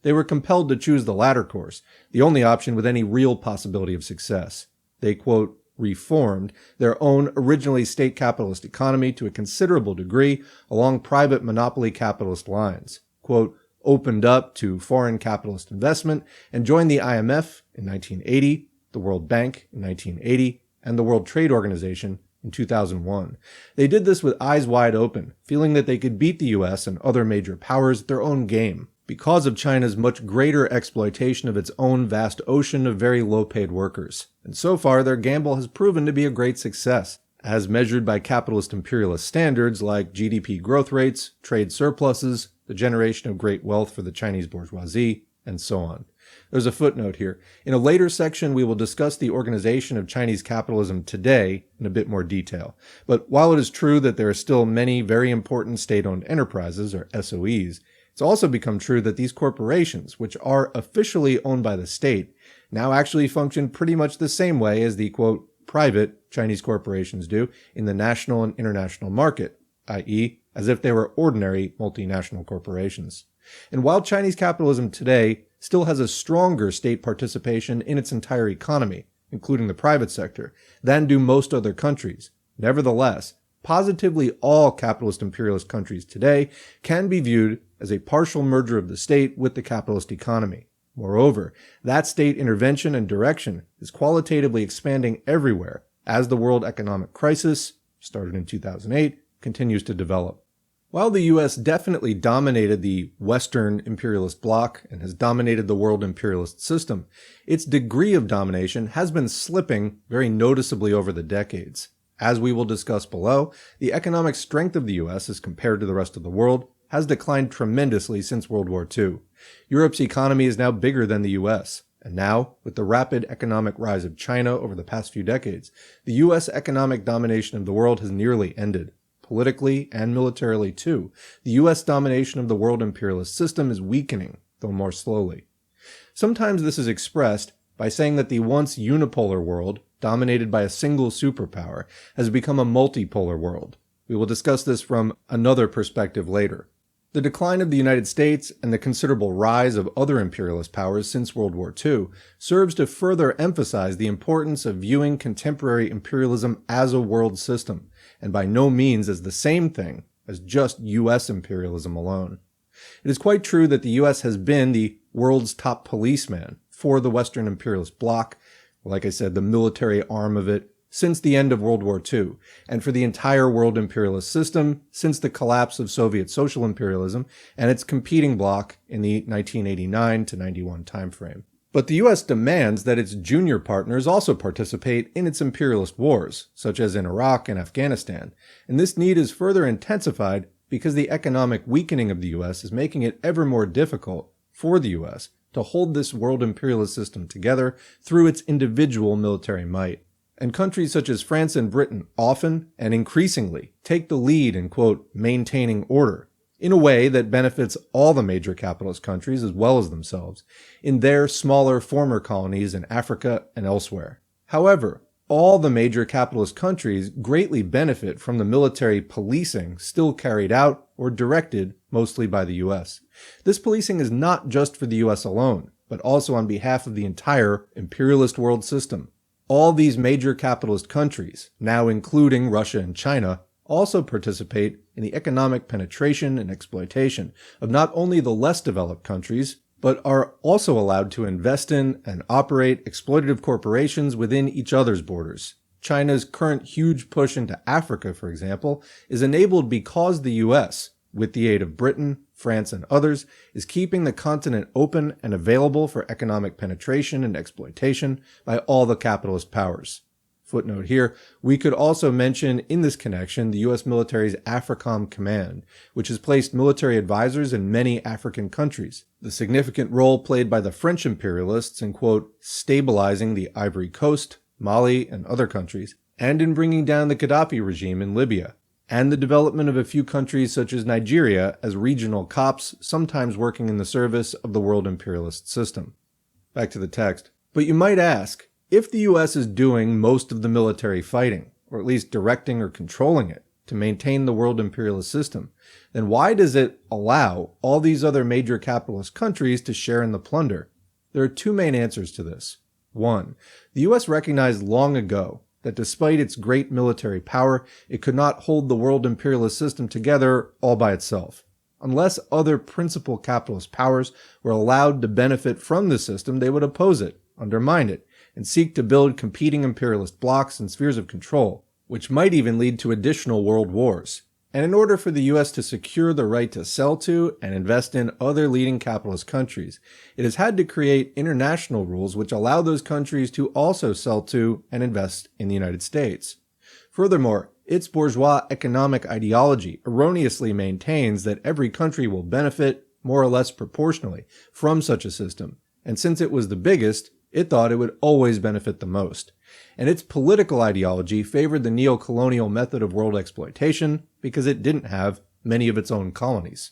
They were compelled to choose the latter course, the only option with any real possibility of success. They, quote, reformed their own originally state capitalist economy to a considerable degree along private monopoly capitalist lines, quote, opened up to foreign capitalist investment, and joined the IMF in 1980, the World Bank in 1980, and the World Trade Organization in 2001. They did this with eyes wide open, feeling that they could beat the US and other major powers at their own game, because of China's much greater exploitation of its own vast ocean of very low-paid workers. And so far, their gamble has proven to be a great success, as measured by capitalist imperialist standards like GDP growth rates, trade surpluses, the generation of great wealth for the Chinese bourgeoisie, and so on. There's a footnote here. In a later section, we will discuss the organization of Chinese capitalism today in a bit more detail. But while it is true that there are still many very important state-owned enterprises, or SOEs, it's also become true that these corporations, which are officially owned by the state, now actually function pretty much the same way as the, quote, private Chinese corporations do in the national and international market, i.e., as if they were ordinary multinational corporations. And while Chinese capitalism today still has a stronger state participation in its entire economy, including the private sector, than do most other countries, nevertheless, positively all capitalist imperialist countries today can be viewed as a partial merger of the state with the capitalist economy. Moreover, that state intervention and direction is qualitatively expanding everywhere as the world economic crisis, started in 2008, continues to develop. While the US definitely dominated the Western imperialist bloc and has dominated the world imperialist system, its degree of domination has been slipping very noticeably over the decades. As we will discuss below, the economic strength of the US as compared to the rest of the world has declined tremendously since World War II. Europe's economy is now bigger than the US. And now, with the rapid economic rise of China over the past few decades, the US economic domination of the world has nearly ended. Politically and militarily too, the US domination of the world imperialist system is weakening, though more slowly. Sometimes this is expressed by saying that the once unipolar world, dominated by a single superpower, has become a multipolar world. We will discuss this from another perspective later. The decline of the United States and the considerable rise of other imperialist powers since World War II serves to further emphasize the importance of viewing contemporary imperialism as a world system, and by no means as the same thing as just US imperialism alone. It is quite true that the US has been the world's top policeman for the Western imperialist bloc, like I said, the military arm of it, since the end of World War II, and for the entire world imperialist system since the collapse of Soviet social imperialism and its competing bloc in the 1989 to 91 timeframe. But the US demands that its junior partners also participate in its imperialist wars, such as in Iraq and Afghanistan, and this need is further intensified because the economic weakening of the US is making it ever more difficult for the US to hold this world imperialist system together through its individual military might. And countries such as France and Britain often and increasingly take the lead in, quote, maintaining order, in a way that benefits all the major capitalist countries as well as themselves, in their smaller former colonies in Africa and elsewhere. However, all the major capitalist countries greatly benefit from the military policing still carried out or directed mostly by the US. This policing is not just for the US alone, but also on behalf of the entire imperialist world system. All these major capitalist countries, now including Russia and China, also participate in the economic penetration and exploitation of not only the less developed countries, but are also allowed to invest in and operate exploitative corporations within each other's borders. China's current huge push into Africa, for example, is enabled because the US, with the aid of Britain, France, and others, is keeping the continent open and available for economic penetration and exploitation by all the capitalist powers. Footnote here, we could also mention in this connection the US military's AFRICOM command, which has placed military advisors in many African countries. The significant role played by the French imperialists in, quote, stabilizing the Ivory Coast, Mali, and other countries, and in bringing down the Gaddafi regime in Libya, and the development of a few countries such as Nigeria as regional cops, sometimes working in the service of the world imperialist system. Back to the text. But you might ask, if the US is doing most of the military fighting, or at least directing or controlling it, to maintain the world imperialist system, then why does it allow all these other major capitalist countries to share in the plunder? There are two main answers to this. One, the US recognized long ago that despite its great military power, it could not hold the world imperialist system together all by itself. Unless other principal capitalist powers were allowed to benefit from the system, they would oppose it, undermine it, and seek to build competing imperialist blocs and spheres of control, which might even lead to additional world wars. And in order for the US to secure the right to sell to and invest in other leading capitalist countries, it has had to create international rules which allow those countries to also sell to and invest in the United States. Furthermore, its bourgeois economic ideology erroneously maintains that every country will benefit, more or less proportionally, from such a system, and since it was the biggest, it thought it would always benefit the most. And its political ideology favored the neo-colonial method of world exploitation because it didn't have many of its own colonies.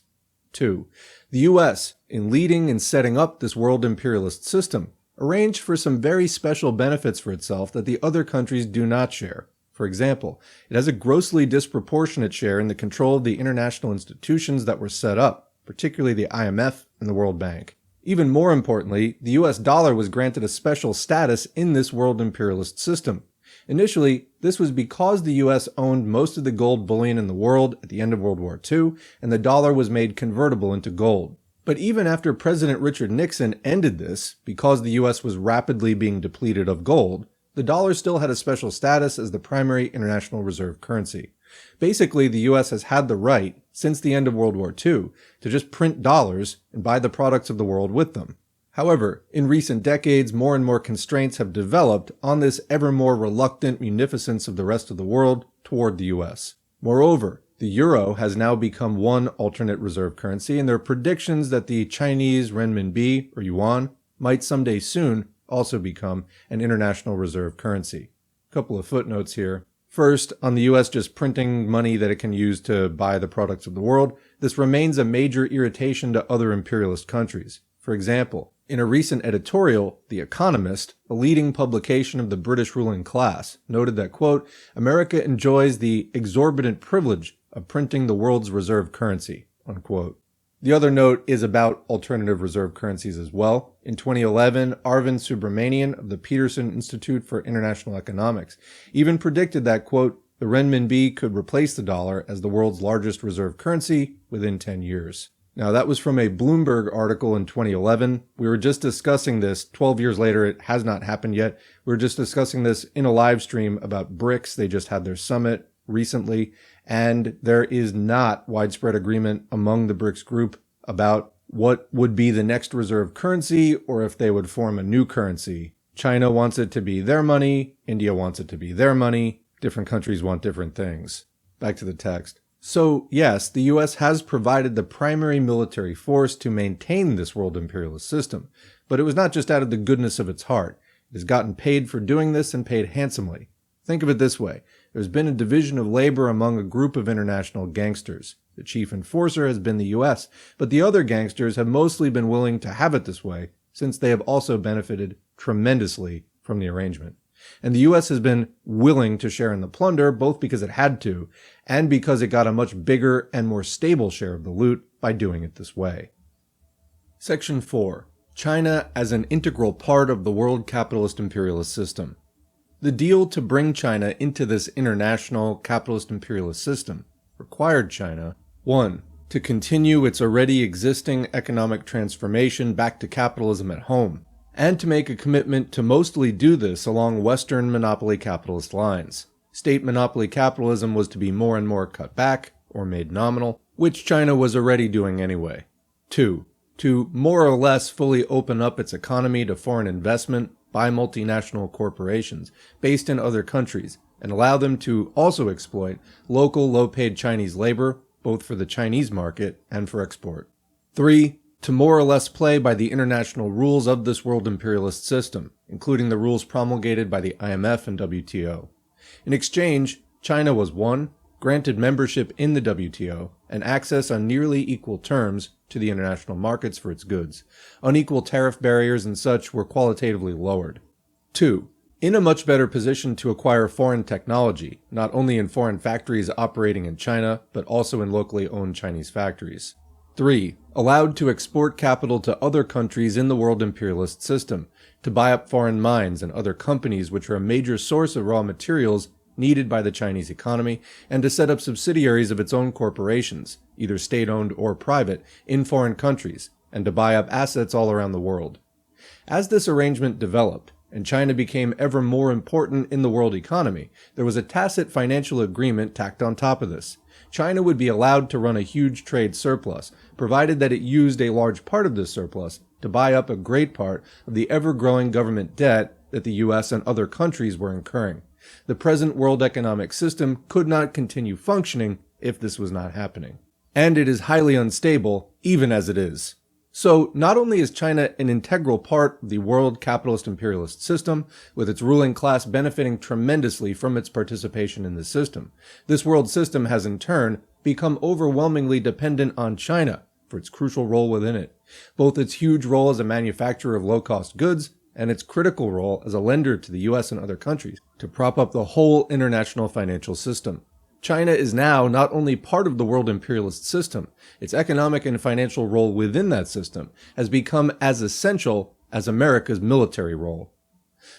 2. The US, in leading and setting up this world imperialist system, arranged for some very special benefits for itself that the other countries do not share. For example, it has a grossly disproportionate share in the control of the international institutions that were set up, particularly the IMF and the World Bank. Even more importantly, the US dollar was granted a special status in this world imperialist system. Initially, this was because the US owned most of the gold bullion in the world at the end of World War II, and the dollar was made convertible into gold. But even after President Richard Nixon ended this, because the US was rapidly being depleted of gold, the dollar still had a special status as the primary international reserve currency. Basically, the US has had the right, since the end of World War II, to just print dollars and buy the products of the world with them. However, in recent decades, more and more constraints have developed on this ever more reluctant munificence of the rest of the world toward the US. Moreover, The euro has now become one alternate reserve currency, and there are predictions that the Chinese renminbi, or yuan, might someday soon also become an international reserve currency. A couple of footnotes here. First, on the US just printing money that it can use to buy the products of the world, this remains a major irritation to other imperialist countries. For example, in a recent editorial, The Economist, a leading publication of the British ruling class, noted that, quote, America enjoys the exorbitant privilege of printing the world's reserve currency, unquote. The other note is about alternative reserve currencies as well. In 2011, Arvind Subramanian of the Peterson Institute for International Economics even predicted that, quote, the renminbi could replace the dollar as the world's largest reserve currency within 10 years. Now, that was from a Bloomberg article in 2011. We were just discussing this 12 years later. It has not happened yet. We were just discussing this in a live stream about BRICS. They just had their summit recently, and there is not widespread agreement among the BRICS group about what would be the next reserve currency or if they would form a new currency. China wants it to be their money. India wants it to be their money. Different countries want different things. Back to the text. So, yes, the US has provided the primary military force to maintain this world imperialist system, but it was not just out of the goodness of its heart. It has gotten paid for doing this and paid handsomely. Think of it this way. There's been a division of labor among a group of international gangsters. The chief enforcer has been the US, but the other gangsters have mostly been willing to have it this way, since they have also benefited tremendously from the arrangement. And the US has been willing to share in the plunder, both because it had to, and because it got a much bigger and more stable share of the loot by doing it this way. Section 4. China as an integral part of the world capitalist-imperialist system. The deal to bring China into this international capitalist-imperialist system required China, 1. To continue its already existing economic transformation back to capitalism at home, and to make a commitment to mostly do this along Western monopoly capitalist lines. State monopoly capitalism was to be more and more cut back, or made nominal, which China was already doing anyway. 2. To more or less fully open up its economy to foreign investment by multinational corporations based in other countries, and allow them to also exploit local low-paid Chinese labor, both for the Chinese market and for export. 3. To more or less play by the international rules of this world imperialist system, including the rules promulgated by the IMF and WTO. In exchange, China was 1. Granted membership in the WTO and access on nearly equal terms to the international markets for its goods. Unequal tariff barriers and such were qualitatively lowered. 2. In a much better position to acquire foreign technology, not only in foreign factories operating in China, but also in locally owned Chinese factories. 3. Allowed to export capital to other countries in the world imperialist system, to buy up foreign mines and other companies which are a major source of raw materials needed by the Chinese economy, and to set up subsidiaries of its own corporations, either state-owned or private, in foreign countries, and to buy up assets all around the world. As this arrangement developed, and China became ever more important in the world economy, there was a tacit financial agreement tacked on top of this. China would be allowed to run a huge trade surplus, provided that it used a large part of this surplus to buy up a great part of the ever-growing government debt that the US and other countries were incurring. The present world economic system could not continue functioning if this was not happening. And it is highly unstable, even as it is. So, not only is China an integral part of the world capitalist-imperialist system, with its ruling class benefiting tremendously from its participation in the system, this world system has in turn become overwhelmingly dependent on China for its crucial role within it, both its huge role as a manufacturer of low-cost goods and its critical role as a lender to the US and other countries to prop up the whole international financial system. China is now not only part of the world imperialist system, its economic and financial role within that system has become as essential as America's military role.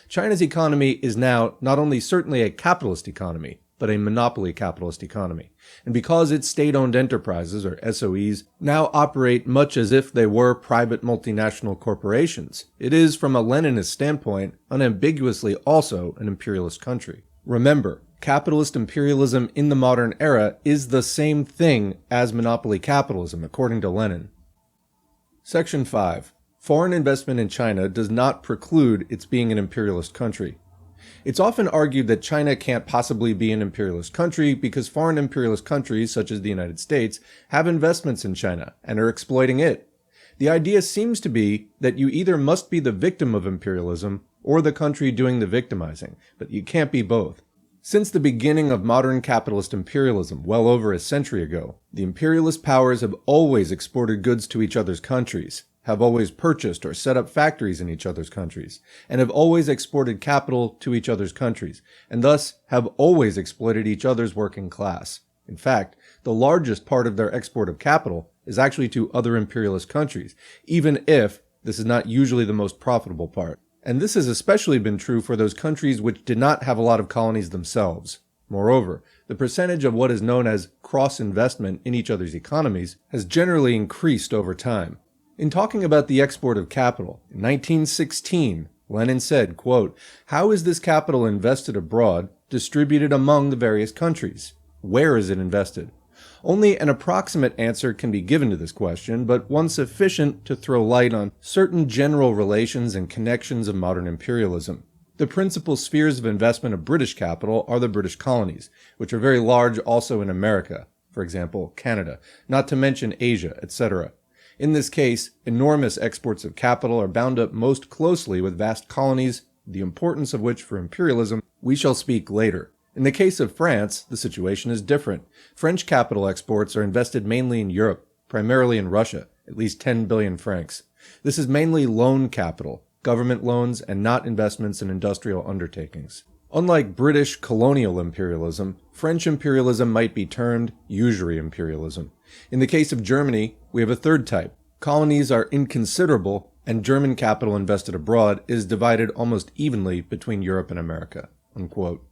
China's economy is now not only certainly a capitalist economy, but a monopoly capitalist economy. And because its state-owned enterprises, or SOEs, now operate much as if they were private multinational corporations, it is, from a Leninist standpoint, unambiguously also an imperialist country. Remember, capitalist imperialism in the modern era is the same thing as monopoly capitalism, according to Lenin. Section 5. Foreign investment in China does not preclude its being an imperialist country. It's often argued that China can't possibly be an imperialist country because foreign imperialist countries, such as the United States, have investments in China and are exploiting it. The idea seems to be that you either must be the victim of imperialism or the country doing the victimizing, but you can't be both. Since the beginning of modern capitalist imperialism, well over a century ago, the imperialist powers have always exported goods to each other's countries, have always purchased or set up factories in each other's countries, and have always exported capital to each other's countries, and thus have always exploited each other's working class. In fact, the largest part of their export of capital is actually to other imperialist countries, even if this is not usually the most profitable part. And this has especially been true for those countries which did not have a lot of colonies themselves. Moreover, the percentage of what is known as cross-investment in each other's economies has generally increased over time. In talking about the export of capital, in 1916, Lenin said, quote, "How is this capital invested abroad, distributed among the various countries? Where is it invested?" Only an approximate answer can be given to this question, but one sufficient to throw light on certain general relations and connections of modern imperialism. The principal spheres of investment of British capital are the British colonies, which are very large also in America, for example, Canada, not to mention Asia, etc. In this case, enormous exports of capital are bound up most closely with vast colonies, the importance of which for imperialism we shall speak later. In the case of France, the situation is different. French capital exports are invested mainly in Europe, primarily in Russia, at least 10 billion francs. This is mainly loan capital, government loans, and not investments in industrial undertakings. Unlike British colonial imperialism, French imperialism might be termed usury imperialism. In the case of Germany, we have a third type. Colonies are inconsiderable, and German capital invested abroad is divided almost evenly between Europe and America." Unquote.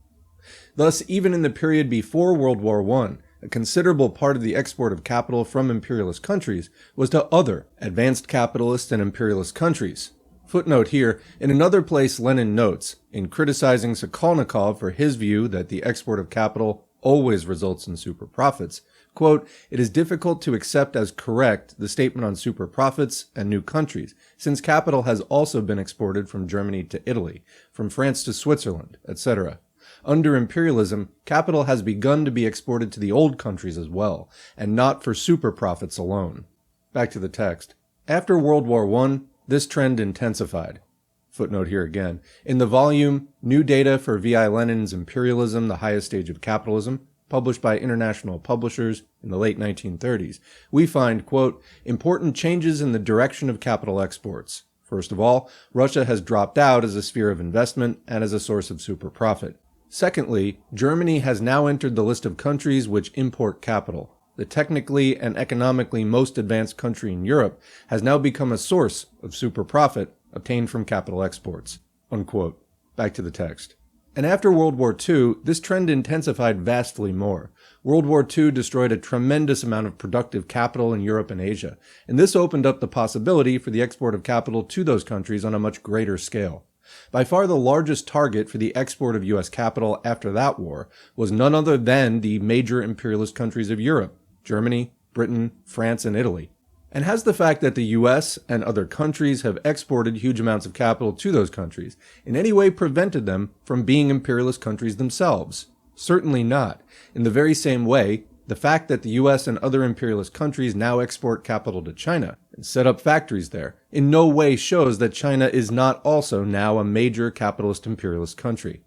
Thus, even in the period before World War I, a considerable part of the export of capital from imperialist countries was to other advanced capitalist and imperialist countries. Footnote here, in another place Lenin notes, in criticizing Sokolnikov for his view that the export of capital always results in super profits, quote, "It is difficult to accept as correct the statement on super profits and new countries, since capital has also been exported from Germany to Italy, from France to Switzerland, etc. Under imperialism, capital has begun to be exported to the old countries as well, and not for super profits alone." Back to the text. After World War I, this trend intensified. Footnote here again. In the volume, New Data for V.I. Lenin's Imperialism, the Highest Stage of Capitalism, published by international publishers in the late 1930s, we find, quote, "important changes in the direction of capital exports. First of all, Russia has dropped out as a sphere of investment and as a source of super profit. Secondly, Germany has now entered the list of countries which import capital. The technically and economically most advanced country in Europe has now become a source of super profit obtained from capital exports." Unquote. Back to the text. And after World War II, this trend intensified vastly more. World War II destroyed a tremendous amount of productive capital in Europe and Asia, and this opened up the possibility for the export of capital to those countries on a much greater scale. By far the largest target for the export of U.S. capital after that war was none other than the major imperialist countries of Europe, Germany, Britain, France, and Italy. And has the fact that the U.S. and other countries have exported huge amounts of capital to those countries in any way prevented them from being imperialist countries themselves? Certainly not. In the very same way, the fact that the U.S. and other imperialist countries now export capital to China and set up factories there in no way shows that China is not also now a major capitalist imperialist country.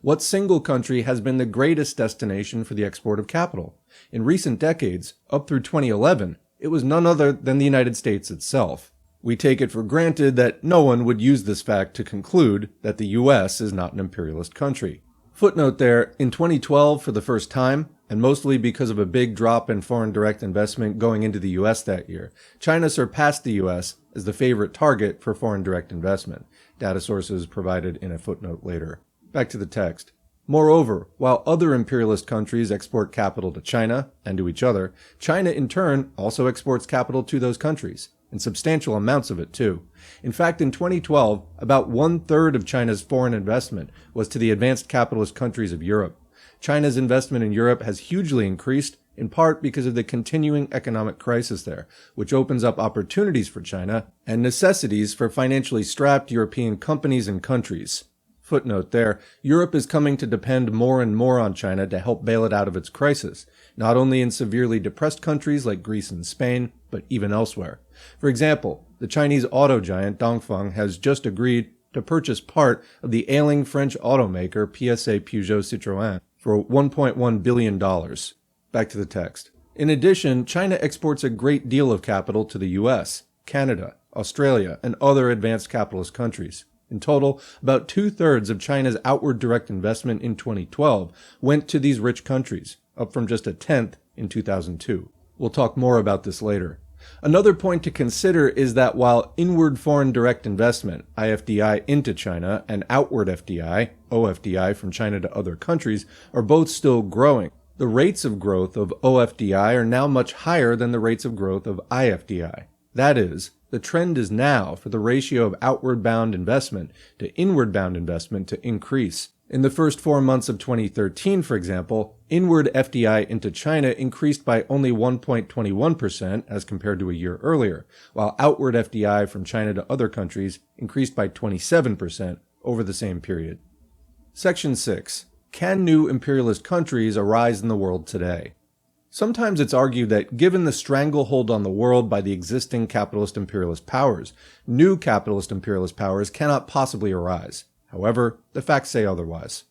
What single country has been the greatest destination for the export of capital? In recent decades, up through 2011, it was none other than the United States itself. We take it for granted that no one would use this fact to conclude that the U.S. is not an imperialist country. Footnote there, in 2012, for the first time, and mostly because of a big drop in foreign direct investment going into the U.S. that year, China surpassed the U.S. as the favorite target for foreign direct investment. Data sources provided in a footnote later. Back to the text. Moreover, while other imperialist countries export capital to China and to each other, China in turn also exports capital to those countries, and substantial amounts of it too. In fact, in 2012, about 1/3 of China's foreign investment was to the advanced capitalist countries of Europe. China's investment in Europe has hugely increased, in part because of the continuing economic crisis there, which opens up opportunities for China and necessities for financially strapped European companies and countries. Footnote there, Europe is coming to depend more and more on China to help bail it out of its crisis, not only in severely depressed countries like Greece and Spain, but even elsewhere. For example, the Chinese auto giant Dongfeng has just agreed to purchase part of the ailing French automaker PSA Peugeot Citroën for $1.1 billion. Back to the text. In addition, China exports a great deal of capital to the US, Canada, Australia, and other advanced capitalist countries. In total, about 2/3 of China's outward direct investment in 2012 went to these rich countries, up from just 1/10 in 2002. We'll talk more about this later. Another point to consider is that while inward foreign direct investment, IFDI, into China, and outward FDI, OFDI, from China to other countries, are both still growing, the rates of growth of OFDI are now much higher than the rates of growth of IFDI. That is, the trend is now for the ratio of outward-bound investment to inward-bound investment to increase. In the first 4 months of 2013, for example, inward FDI into China increased by only 1.21% as compared to a year earlier, while outward FDI from China to other countries increased by 27% over the same period. Section 6. Can new imperialist countries arise in the world today? Sometimes it's argued that given the stranglehold on the world by the existing capitalist-imperialist powers, new capitalist-imperialist powers cannot possibly arise. However, the facts say otherwise.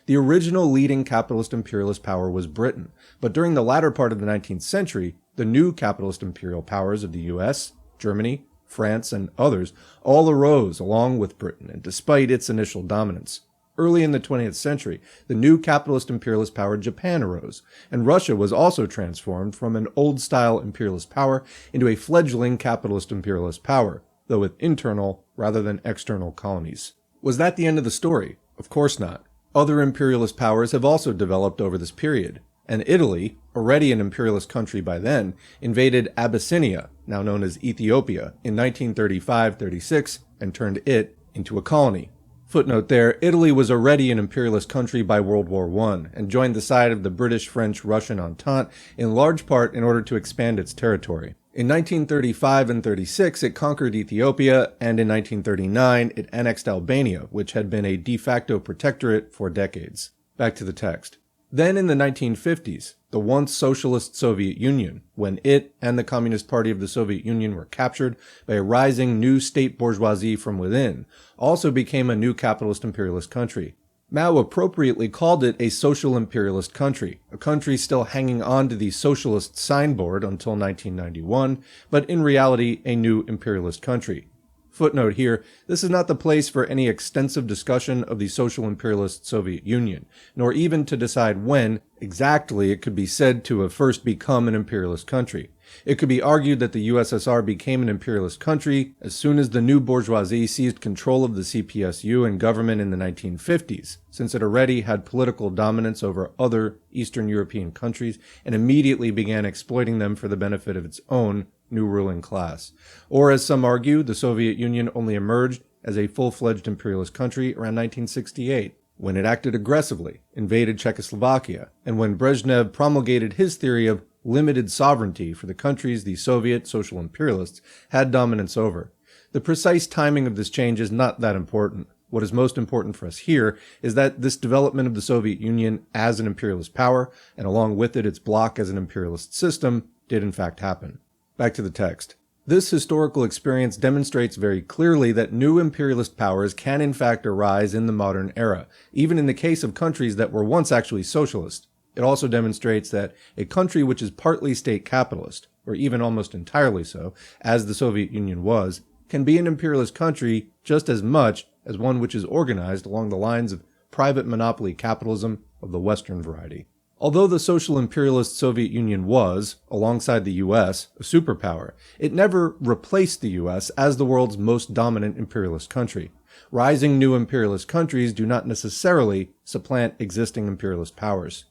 The original leading capitalist-imperialist power was Britain, but during the latter part of the 19th century, the new capitalist-imperial powers of the US, Germany, France, and others all arose along with Britain, and despite its initial dominance. Early in the 20th century, the new capitalist-imperialist power Japan arose, and Russia was also transformed from an old-style imperialist power into a fledgling capitalist-imperialist power, though with internal rather than external colonies. Was that the end of the story? Of course not. Other imperialist powers have also developed over this period, and Italy, already an imperialist country by then, invaded Abyssinia, now known as Ethiopia, in 1935-36 and turned it into a colony. Footnote there, Italy was already an imperialist country by World War I and joined the side of the British-French-Russian Entente in large part in order to expand its territory. In 1935 and 36, it conquered Ethiopia, and in 1939, it annexed Albania, which had been a de facto protectorate for decades. Back to the text. Then in the 1950s, the once socialist Soviet Union, when it and the Communist Party of the Soviet Union were captured by a rising new state bourgeoisie from within, also became a new capitalist imperialist country. Mao appropriately called it a social imperialist country, a country still hanging on to the socialist signboard until 1991, but in reality a new imperialist country. Footnote here, this is not the place for any extensive discussion of the social imperialist Soviet Union, nor even to decide when exactly it could be said to have first become an imperialist country. It could be argued that the USSR became an imperialist country as soon as the new bourgeoisie seized control of the CPSU and government in the 1950s, since it already had political dominance over other Eastern European countries and immediately began exploiting them for the benefit of its own new ruling class. Or, as some argue, the Soviet Union only emerged as a full-fledged imperialist country around 1968, when it acted aggressively, invaded Czechoslovakia, and when Brezhnev promulgated his theory of limited sovereignty for the countries the Soviet social imperialists had dominance over. The precise timing of this change is not that important. What is most important for us here is that this development of the Soviet Union as an imperialist power, and along with it its bloc as an imperialist system, did in fact happen. Back to the text. This historical experience demonstrates very clearly that new imperialist powers can in fact arise in the modern era, even in the case of countries that were once actually socialist. It also demonstrates that a country which is partly state capitalist, or even almost entirely so, as the Soviet Union was, can be an imperialist country just as much as one which is organized along the lines of private monopoly capitalism of the Western variety. Although the social imperialist Soviet Union was, alongside the US, a superpower, it never replaced the US as the world's most dominant imperialist country. Rising new imperialist countries do not necessarily supplant existing imperialist powers.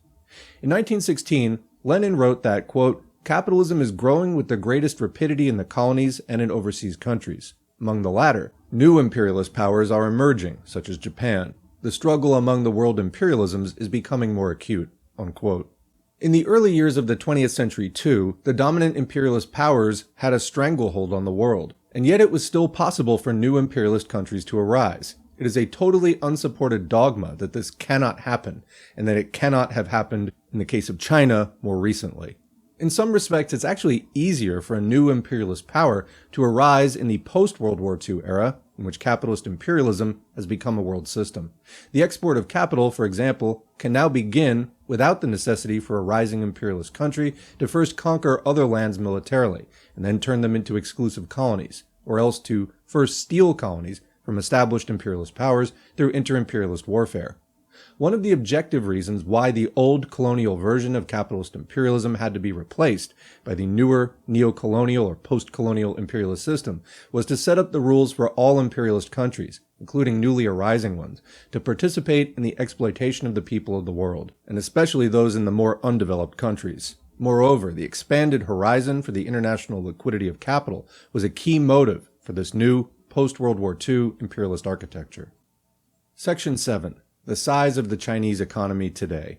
In 1916, Lenin wrote that, quote, "Capitalism is growing with the greatest rapidity in the colonies and in overseas countries. Among the latter, new imperialist powers are emerging, such as Japan. The struggle among the world imperialisms is becoming more acute." Unquote. In the early years of the 20th century, too, the dominant imperialist powers had a stranglehold on the world, and yet it was still possible for new imperialist countries to arise. It is a totally unsupported dogma that this cannot happen, and that it cannot have happened in the case of China more recently. In some respects, it's actually easier for a new imperialist power to arise in the post-World War II era, in which capitalist imperialism has become a world system. The export of capital, for example, can now begin without the necessity for a rising imperialist country to first conquer other lands militarily, and then turn them into exclusive colonies, or else to first steal colonies from established imperialist powers through inter-imperialist warfare. One of the objective reasons why the old colonial version of capitalist imperialism had to be replaced by the newer neo-colonial or post-colonial imperialist system was to set up the rules for all imperialist countries, including newly arising ones, to participate in the exploitation of the people of the world, and especially those in the more undeveloped countries. Moreover, the expanded horizon for the international liquidity of capital was a key motive for this new post-World War II imperialist architecture. Section 7. The size of the Chinese economy today.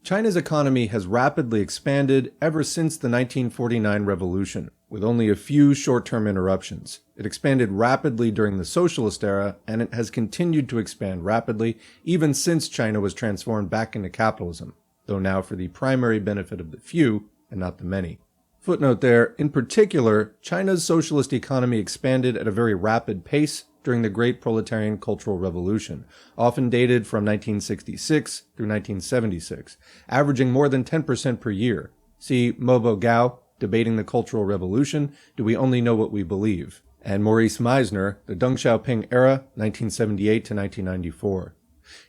China's economy has rapidly expanded ever since the 1949 revolution, with only a few short-term interruptions. It expanded rapidly during the socialist era, and it has continued to expand rapidly even since China was transformed back into capitalism, though now for the primary benefit of the few and not the many. Footnote there, in particular, China's socialist economy expanded at a very rapid pace during the Great Proletarian Cultural Revolution, often dated from 1966 through 1976, averaging more than 10% per year. See Mobo Gao, Debating the Cultural Revolution, Do We Only Know What We Believe? And Maurice Meisner, The Deng Xiaoping Era, 1978 to 1994.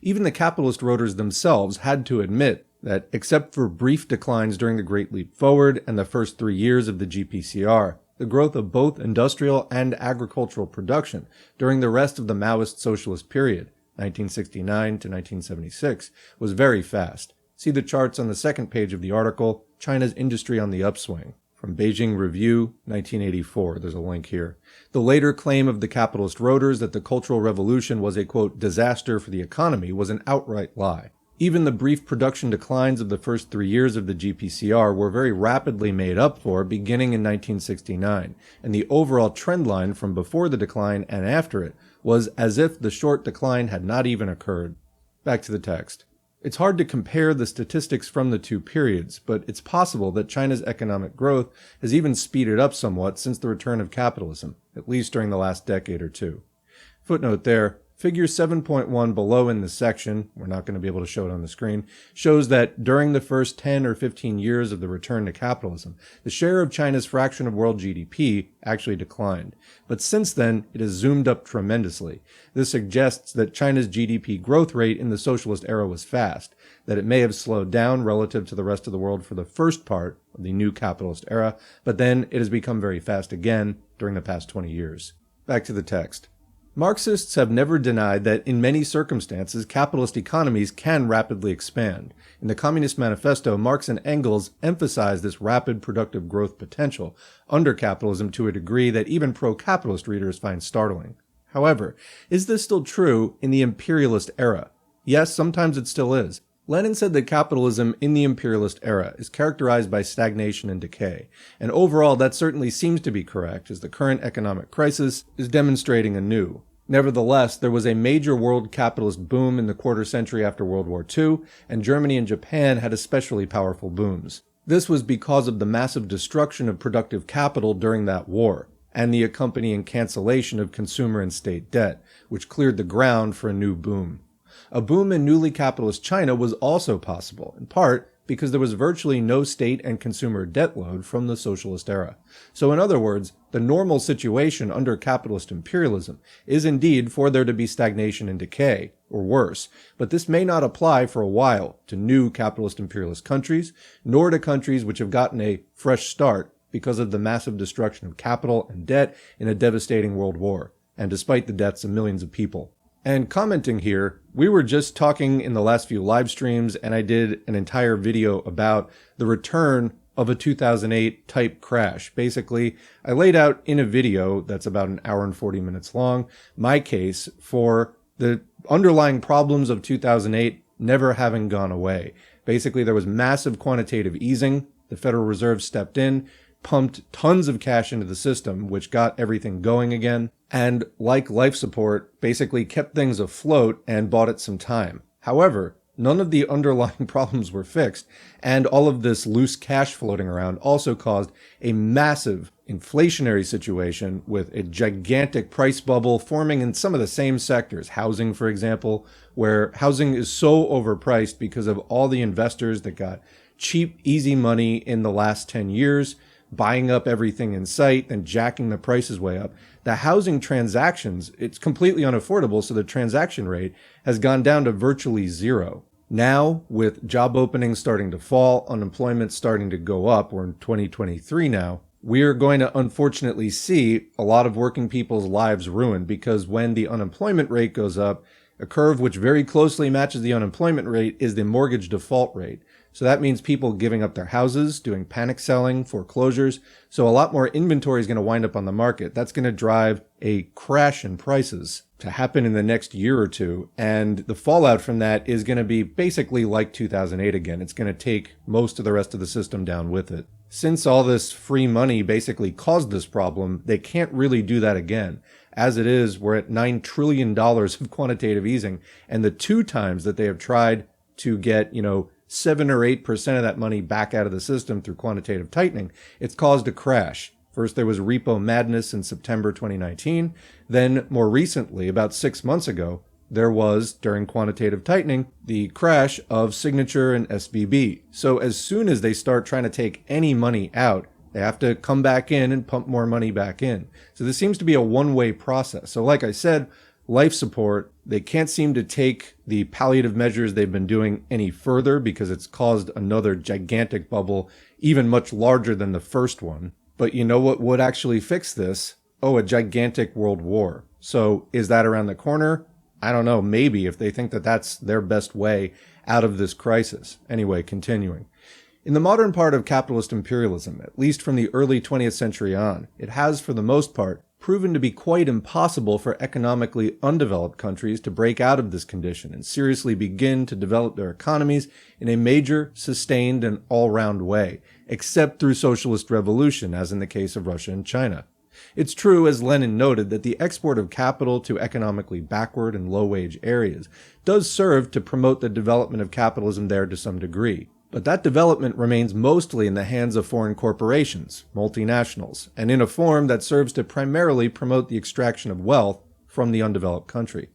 Even the capitalist writers themselves had to admit that, except for brief declines during the Great Leap Forward and the first 3 years of the GPCR, the growth of both industrial and agricultural production during the rest of the Maoist socialist period, 1969 to 1976, was very fast. See the charts on the second page of the article, China's Industry on the Upswing, from Beijing Review, 1984. There's a link here. The later claim of the capitalist writers that the Cultural Revolution was a, quote, disaster for the economy was an outright lie. Even the brief production declines of the first 3 years of the GPCR were very rapidly made up for beginning in 1969, and the overall trend line from before the decline and after it was as if the short decline had not even occurred. Back to the text. It's hard to compare the statistics from the two periods, but it's possible that China's economic growth has even speeded up somewhat since the return of capitalism, at least during the last decade or two. Footnote there. Figure 7.1 below in this section, we're not going to be able to show it on the screen, shows that during the first 10 or 15 years of the return to capitalism, the share of China's fraction of world GDP actually declined. But since then, it has zoomed up tremendously. This suggests that China's GDP growth rate in the socialist era was fast, that it may have slowed down relative to the rest of the world for the first part of the new capitalist era, but then it has become very fast again during the past 20 years. Back to the text. Marxists have never denied that in many circumstances capitalist economies can rapidly expand. In the Communist Manifesto, Marx and Engels emphasize this rapid productive growth potential under capitalism to a degree that even pro-capitalist readers find startling. However, is this still true in the imperialist era? Yes, sometimes it still is. Lenin said that capitalism in the imperialist era is characterized by stagnation and decay, and overall that certainly seems to be correct, as the current economic crisis is demonstrating anew. Nevertheless, there was a major world capitalist boom in the quarter century after World War II, and Germany and Japan had especially powerful booms. This was because of the massive destruction of productive capital during that war, and the accompanying cancellation of consumer and state debt, which cleared the ground for a new boom. A boom in newly capitalist China was also possible, in part because there was virtually no state and consumer debt load from the socialist era. So in other words, the normal situation under capitalist imperialism is indeed for there to be stagnation and decay, or worse, but this may not apply for a while to new capitalist imperialist countries, nor to countries which have gotten a fresh start because of the massive destruction of capital and debt in a devastating world war, and despite the deaths of millions of people. And commenting here, we were just talking in the last few live streams, and I did an entire video about the return of a 2008 type crash. Basically, I laid out in a video that's about an hour and 40 minutes long, my case for the underlying problems of 2008 never having gone away. Basically, there was massive quantitative easing. The Federal Reserve stepped in, pumped tons of cash into the system, which got everything going again, and like life support, basically kept things afloat and bought it some time. However, none of the underlying problems were fixed, and all of this loose cash floating around also caused a massive inflationary situation with a gigantic price bubble forming in some of the same sectors. Housing, for example, where housing is so overpriced because of all the investors that got cheap, easy money in the last 10 years, buying up everything in sight, then jacking the prices way up. The housing transactions, it's completely unaffordable, so the transaction rate has gone down to virtually zero. Now, with job openings starting to fall, unemployment starting to go up, we're in 2023 now, we're going to unfortunately see a lot of working people's lives ruined, because when the unemployment rate goes up, a curve which very closely matches the unemployment rate is the mortgage default rate. So that means people giving up their houses, doing panic selling, foreclosures. So a lot more inventory is going to wind up on the market. That's going to drive a crash in prices to happen in the next year or two. And the fallout from that is going to be basically like 2008 again. It's going to take most of the rest of the system down with it. Since all this free money basically caused this problem, they can't really do that again. As it is, we're at $9 trillion of quantitative easing. And the 2 times that they have tried to get, 7 or 8% of that money back out of the system through quantitative tightening, it's caused a crash. First, there was repo madness in September 2019. Then, more recently, about 6 months ago, there was, during quantitative tightening, the crash of Signature and SVB. So as soon as they start trying to take any money out, they have to come back in and pump more money back in. So this seems to be a one-way process. So like I said, life support, they can't seem to take the palliative measures they've been doing any further because it's caused another gigantic bubble, even much larger than the first one. But you know what would actually fix this? Oh, a gigantic world war. So is that around the corner? I don't know, maybe, if they think that that's their best way out of this crisis. Anyway, continuing. In the modern part of capitalist imperialism, at least from the early 20th century on, it has, for the most part, proven to be quite impossible for economically undeveloped countries to break out of this condition and seriously begin to develop their economies in a major, sustained, and all-round way, except through socialist revolution, as in the case of Russia and China. It's true, as Lenin noted, that the export of capital to economically backward and low-wage areas does serve to promote the development of capitalism there to some degree. But that development remains mostly in the hands of foreign corporations, multinationals, and in a form that serves to primarily promote the extraction of wealth from the undeveloped country.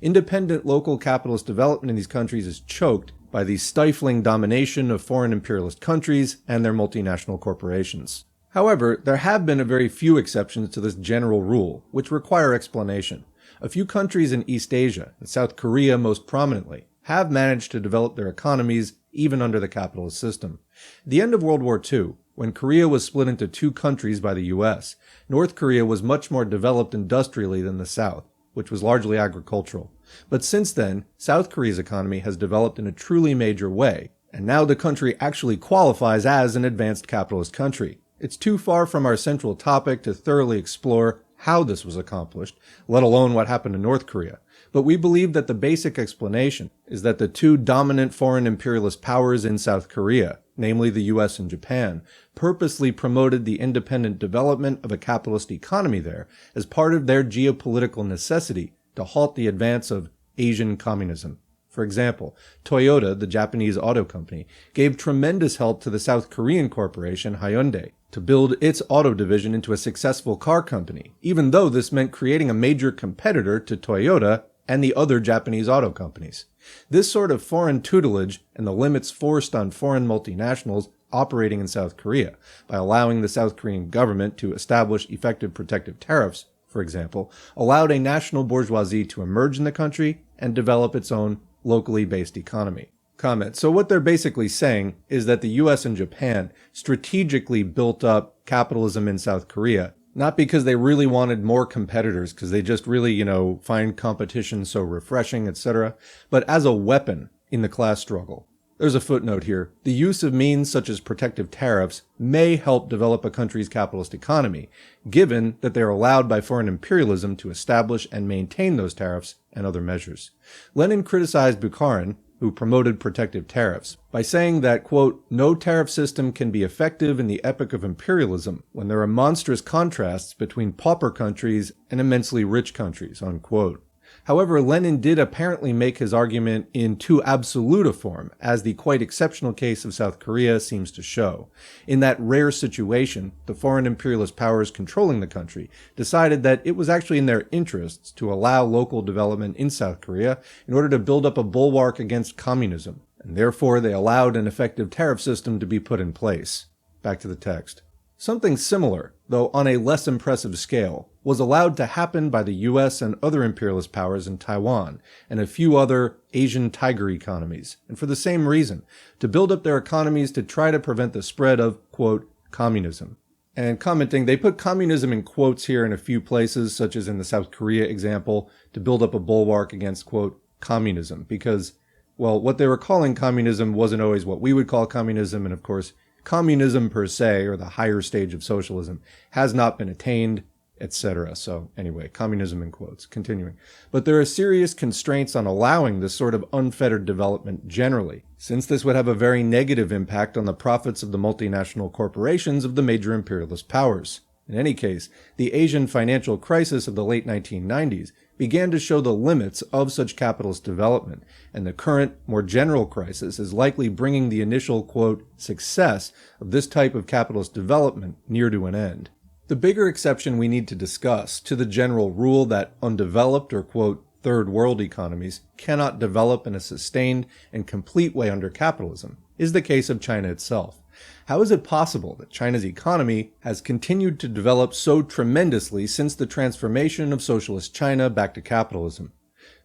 Independent local capitalist development in these countries is choked by the stifling domination of foreign imperialist countries and their multinational corporations. However, there have been a very few exceptions to this general rule, which require explanation. A few countries in East Asia, and South Korea most prominently, have managed to develop their economies even under the capitalist system. At the end of World War II, when Korea was split into 2 countries by the US, North Korea was much more developed industrially than the South, which was largely agricultural. But since then, South Korea's economy has developed in a truly major way, and now the country actually qualifies as an advanced capitalist country. It's too far from our central topic to thoroughly explore how this was accomplished, let alone what happened to North Korea. But we believe that the basic explanation is that the 2 dominant foreign imperialist powers in South Korea, namely the US and Japan, purposely promoted the independent development of a capitalist economy there as part of their geopolitical necessity to halt the advance of Asian communism. For example, Toyota, the Japanese auto company, gave tremendous help to the South Korean corporation Hyundai to build its auto division into a successful car company, even though this meant creating a major competitor to Toyota and the other Japanese auto companies. This sort of foreign tutelage and the limits forced on foreign multinationals operating in South Korea by allowing the South Korean government to establish effective protective tariffs, for example, allowed a national bourgeoisie to emerge in the country and develop its own locally based economy. Comment. So what they're basically saying is that the US and Japan strategically built up capitalism in South Korea, not because they really wanted more competitors, because they just really, find competition so refreshing, etc., but as a weapon in the class struggle. There's a footnote here. The use of means such as protective tariffs may help develop a country's capitalist economy, given that they are allowed by foreign imperialism to establish and maintain those tariffs and other measures. Lenin criticized Bukharin, who promoted protective tariffs, by saying that, quote, no tariff system can be effective in the epoch of imperialism when there are monstrous contrasts between pauper countries and immensely rich countries, unquote. However, Lenin did apparently make his argument in too absolute a form, as the quite exceptional case of South Korea seems to show. In that rare situation, the foreign imperialist powers controlling the country decided that it was actually in their interests to allow local development in South Korea in order to build up a bulwark against communism, and therefore they allowed an effective tariff system to be put in place. Back to the text. Something similar, though on a less impressive scale, was allowed to happen by the US and other imperialist powers in Taiwan and a few other Asian tiger economies, and for the same reason, to build up their economies to try to prevent the spread of, quote, communism. And commenting, they put communism in quotes here in a few places, such as in the South Korea example, to build up a bulwark against, quote, communism, because, well, what they were calling communism wasn't always what we would call communism, and of course, communism per se, or the higher stage of socialism, has not been attained, etc. So anyway, communism in quotes, continuing. But there are serious constraints on allowing this sort of unfettered development generally, since this would have a very negative impact on the profits of the multinational corporations of the major imperialist powers. In any case, the Asian financial crisis of the late 1990s began to show the limits of such capitalist development, and the current, more general crisis is likely bringing the initial, quote, success of this type of capitalist development near to an end. The bigger exception we need to discuss to the general rule that undeveloped or, quote, third world economies cannot develop in a sustained and complete way under capitalism is the case of China itself. How is it possible that China's economy has continued to develop so tremendously since the transformation of socialist China back to capitalism?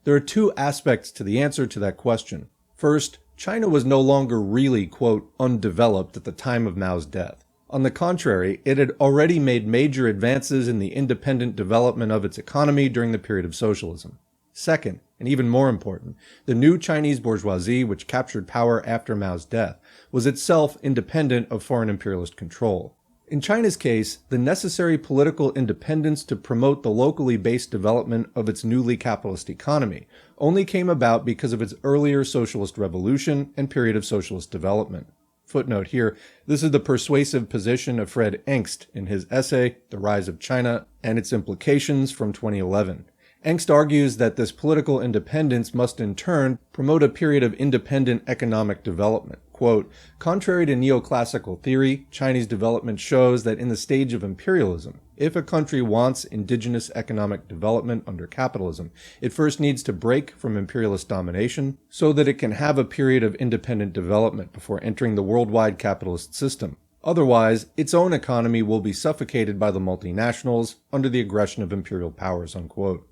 There are two aspects to the answer to that question. First, China was no longer really, quote, undeveloped at the time of Mao's death. On the contrary, it had already made major advances in the independent development of its economy during the period of socialism. Second, and even more important, the new Chinese bourgeoisie, which captured power after Mao's death, was itself independent of foreign imperialist control. In China's case, the necessary political independence to promote the locally based development of its newly capitalist economy only came about because of its earlier socialist revolution and period of socialist development. Footnote here, this is the persuasive position of Fred Engst in his essay, The Rise of China and Its Implications from 2011. Engst argues that this political independence must in turn promote a period of independent economic development. Quote, contrary to neoclassical theory, Chinese development shows that in the stage of imperialism, if a country wants indigenous economic development under capitalism, it first needs to break from imperialist domination so that it can have a period of independent development before entering the worldwide capitalist system. Otherwise, its own economy will be suffocated by the multinationals under the aggression of imperial powers, unquote.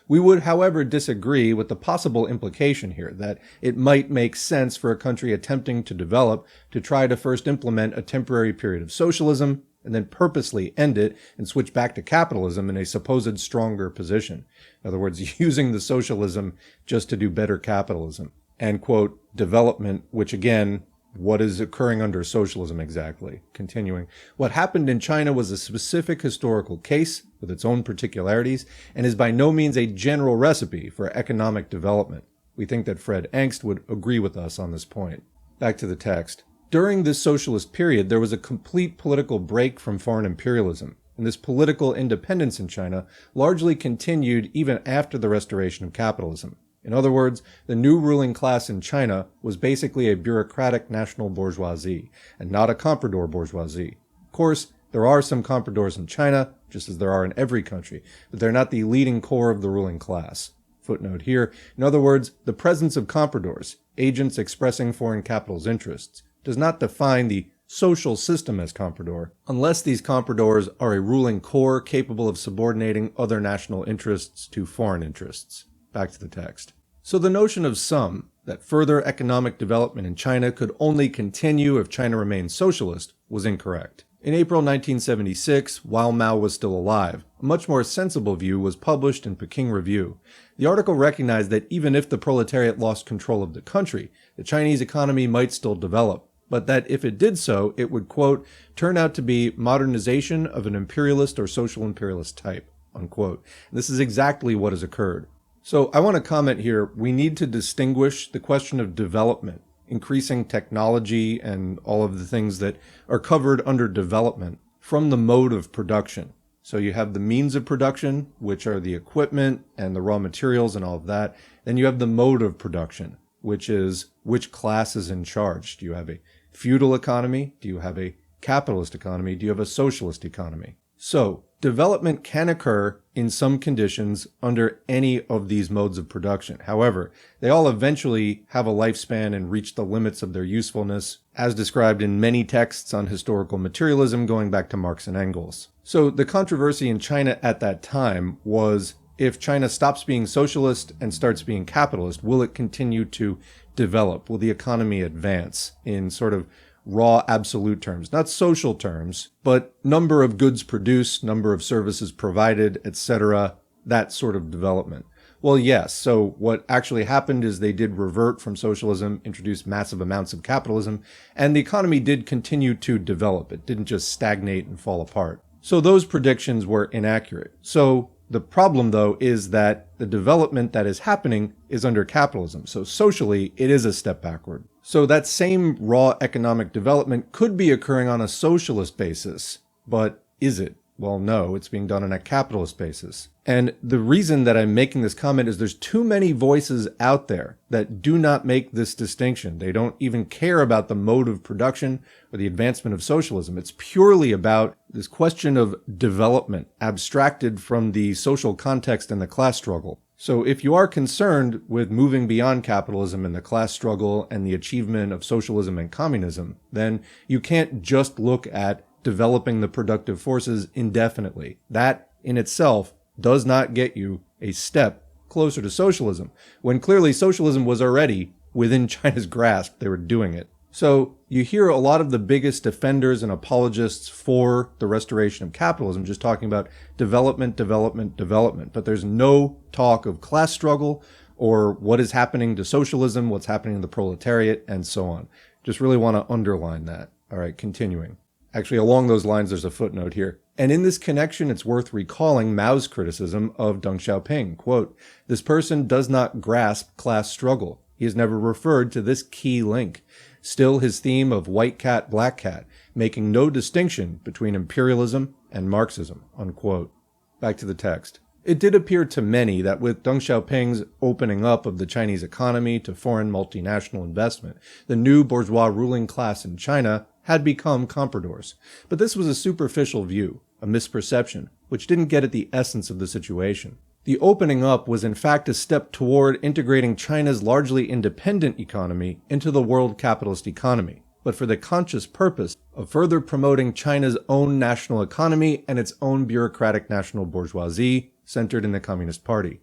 We would, however, disagree with the possible implication here that it might make sense for a country attempting to develop to try to first implement a temporary period of socialism and then purposely end it and switch back to capitalism in a supposed stronger position. In other words, using the socialism just to do better capitalism. And, quote, development, which again, what is occurring under socialism exactly? Continuing, what happened in China was a specific historical case with its own particularities and is by no means a general recipe for economic development. We think that Fred Engst would agree with us on this point. Back to the text. During this socialist period, there was a complete political break from foreign imperialism, and this political independence in China largely continued even after the restoration of capitalism. In other words, the new ruling class in China was basically a bureaucratic national bourgeoisie, and not a comprador bourgeoisie. Of course, there are some compradors in China, just as there are in every country, but they're not the leading core of the ruling class. Footnote here, in other words, the presence of compradors, agents expressing foreign capital's interests, does not define the social system as comprador, unless these compradors are a ruling core capable of subordinating other national interests to foreign interests. Back to the text. So the notion of some, that further economic development in China could only continue if China remained socialist, was incorrect. In April 1976, while Mao was still alive, a much more sensible view was published in Peking Review. The article recognized that even if the proletariat lost control of the country, the Chinese economy might still develop, but that if it did so, it would, quote, turn out to be modernization of an imperialist or social imperialist type, unquote. This is exactly what has occurred. So I want to comment here, we need to distinguish the question of development, increasing technology and all of the things that are covered under development, from the mode of production. So you have the means of production, which are the equipment and the raw materials and all of that. Then you have the mode of production, which is which class is in charge. Do you have a feudal economy? Do you have a capitalist economy? Do you have a socialist economy? So development can occur in some conditions under any of these modes of production. However, they all eventually have a lifespan and reach the limits of their usefulness, as described in many texts on historical materialism going back to Marx and Engels. So the controversy in China at that time was, if China stops being socialist and starts being capitalist, will it continue to develop? Will the economy advance in sort of raw absolute terms, not social terms, but number of goods produced, number of services provided, etc., that sort of development? Well, yes. So what actually happened is they did revert from socialism, introduced massive amounts of capitalism, and the economy did continue to develop. It didn't just stagnate and fall apart. So those predictions were inaccurate. So the problem, though, is that the development that is happening is under capitalism. So socially, it is a step backward. So that same raw economic development could be occurring on a socialist basis, but is it? Well, no, it's being done on a capitalist basis. And the reason that I'm making this comment is there's too many voices out there that do not make this distinction. They don't even care about the mode of production or the advancement of socialism. It's purely about this question of development, abstracted from the social context and the class struggle. So if you are concerned with moving beyond capitalism and the class struggle and the achievement of socialism and communism, then you can't just look at developing the productive forces indefinitely. That in itself does not get you a step closer to socialism, when clearly socialism was already within China's grasp. They were doing it. So you hear a lot of the biggest defenders and apologists for the restoration of capitalism just talking about development, development, development, but there's no talk of class struggle or what is happening to socialism, what's happening to the proletariat, and so on. Just really want to underline that. All right, continuing. Actually, along those lines, there's a footnote here. And in this connection, it's worth recalling Mao's criticism of Deng Xiaoping. Quote, "This person does not grasp class struggle. He has never referred to this key link. Still his theme of white cat, black cat, making no distinction between imperialism and Marxism." Unquote. Back to the text. It did appear to many that with Deng Xiaoping's opening up of the Chinese economy to foreign multinational investment, the new bourgeois ruling class in China had become compradors. But this was a superficial view, a misperception, which didn't get at the essence of the situation. The opening up was in fact a step toward integrating China's largely independent economy into the world capitalist economy, but for the conscious purpose of further promoting China's own national economy and its own bureaucratic national bourgeoisie centered in the Communist Party.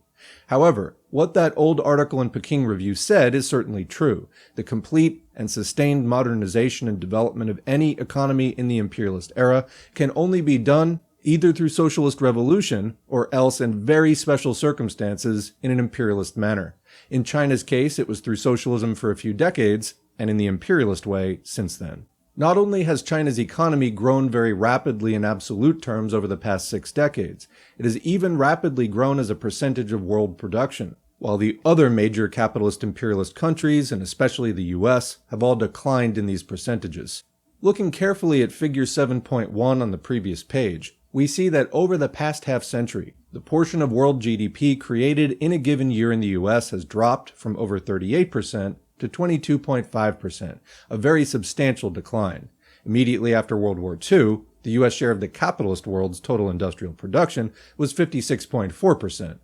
However, what that old article in Peking Review said is certainly true. The complete and sustained modernization and development of any economy in the imperialist era can only be done either through socialist revolution or else in very special circumstances in an imperialist manner. In China's case, it was through socialism for a few decades, and in the imperialist way since then. Not only has China's economy grown very rapidly in absolute terms over the past 6 decades, it has even rapidly grown as a percentage of world production, while the other major capitalist-imperialist countries, and especially the US, have all declined in these percentages. Looking carefully at figure 7.1 on the previous page, we see that over the past half-century, the portion of world GDP created in a given year in the US has dropped from over 38% to 22.5%, a very substantial decline. Immediately after World War II, the US share of the capitalist world's total industrial production was 56.4%.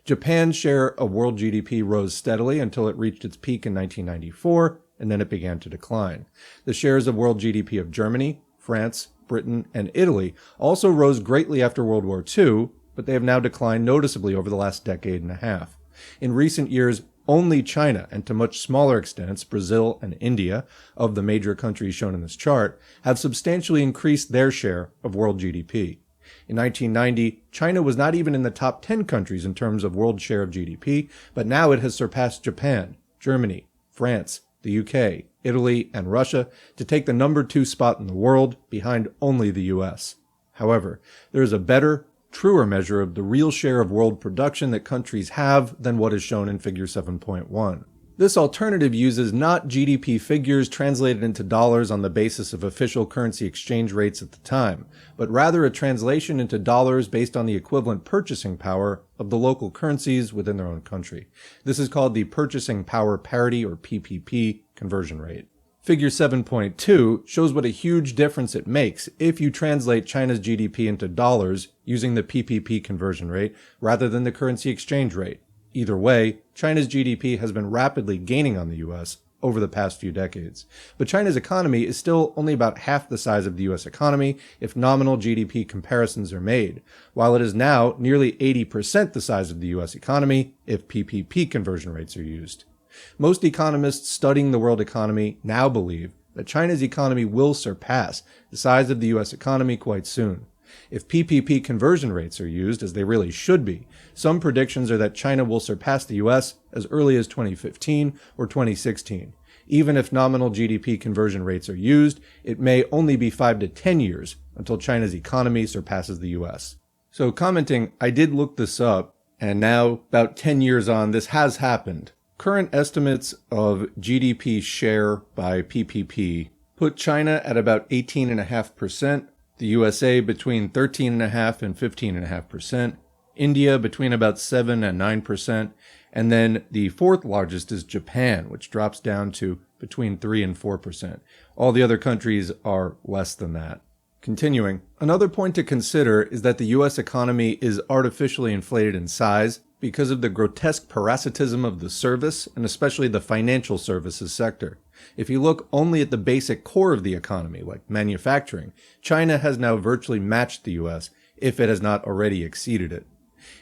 Japan's share of world GDP rose steadily until it reached its peak in 1994, and then it began to decline. The shares of world GDP of Germany, France, Britain, and Italy also rose greatly after World War II, but they have now declined noticeably over the last decade and a half. In recent years, only China, and to much smaller extents Brazil and India, of the major countries shown in this chart, have substantially increased their share of world GDP. In 1990, China was not even in the top 10 countries in terms of world share of GDP, but now it has surpassed Japan, Germany, France, the UK, Italy, and Russia to take the number 2 spot in the world, behind only the US. However, there is a better, truer measure of the real share of world production that countries have than what is shown in Figure 7.1. This alternative uses not GDP figures translated into dollars on the basis of official currency exchange rates at the time, but rather a translation into dollars based on the equivalent purchasing power of the local currencies within their own country. This is called the Purchasing Power Parity, or PPP, conversion rate. Figure 7.2 shows what a huge difference it makes if you translate China's GDP into dollars using the PPP conversion rate rather than the currency exchange rate. Either way, China's GDP has been rapidly gaining on the US over the past few decades. But China's economy is still only about half the size of the US economy if nominal GDP comparisons are made, while it is now nearly 80% the size of the US economy if PPP conversion rates are used. Most economists studying the world economy now believe that China's economy will surpass the size of the US economy quite soon. If PPP conversion rates are used, as they really should be, some predictions are that China will surpass the US as early as 2015 or 2016. Even if nominal GDP conversion rates are used, it may only be 5 to 10 years until China's economy surpasses the US. So commenting, I did look this up, and now, about 10 years on, this has happened. Current estimates of GDP share by PPP put China at about 18.5%, the USA between 13.5% and 15.5%, India between about 7 and 9%, and then the fourth largest is Japan, which drops down to between 3 and 4%. All the other countries are less than that. Continuing, another point to consider is that the US economy is artificially inflated in size because of the grotesque parasitism of the service, and especially the financial services sector. If you look only at the basic core of the economy, like manufacturing, China has now virtually matched the US, if it has not already exceeded it.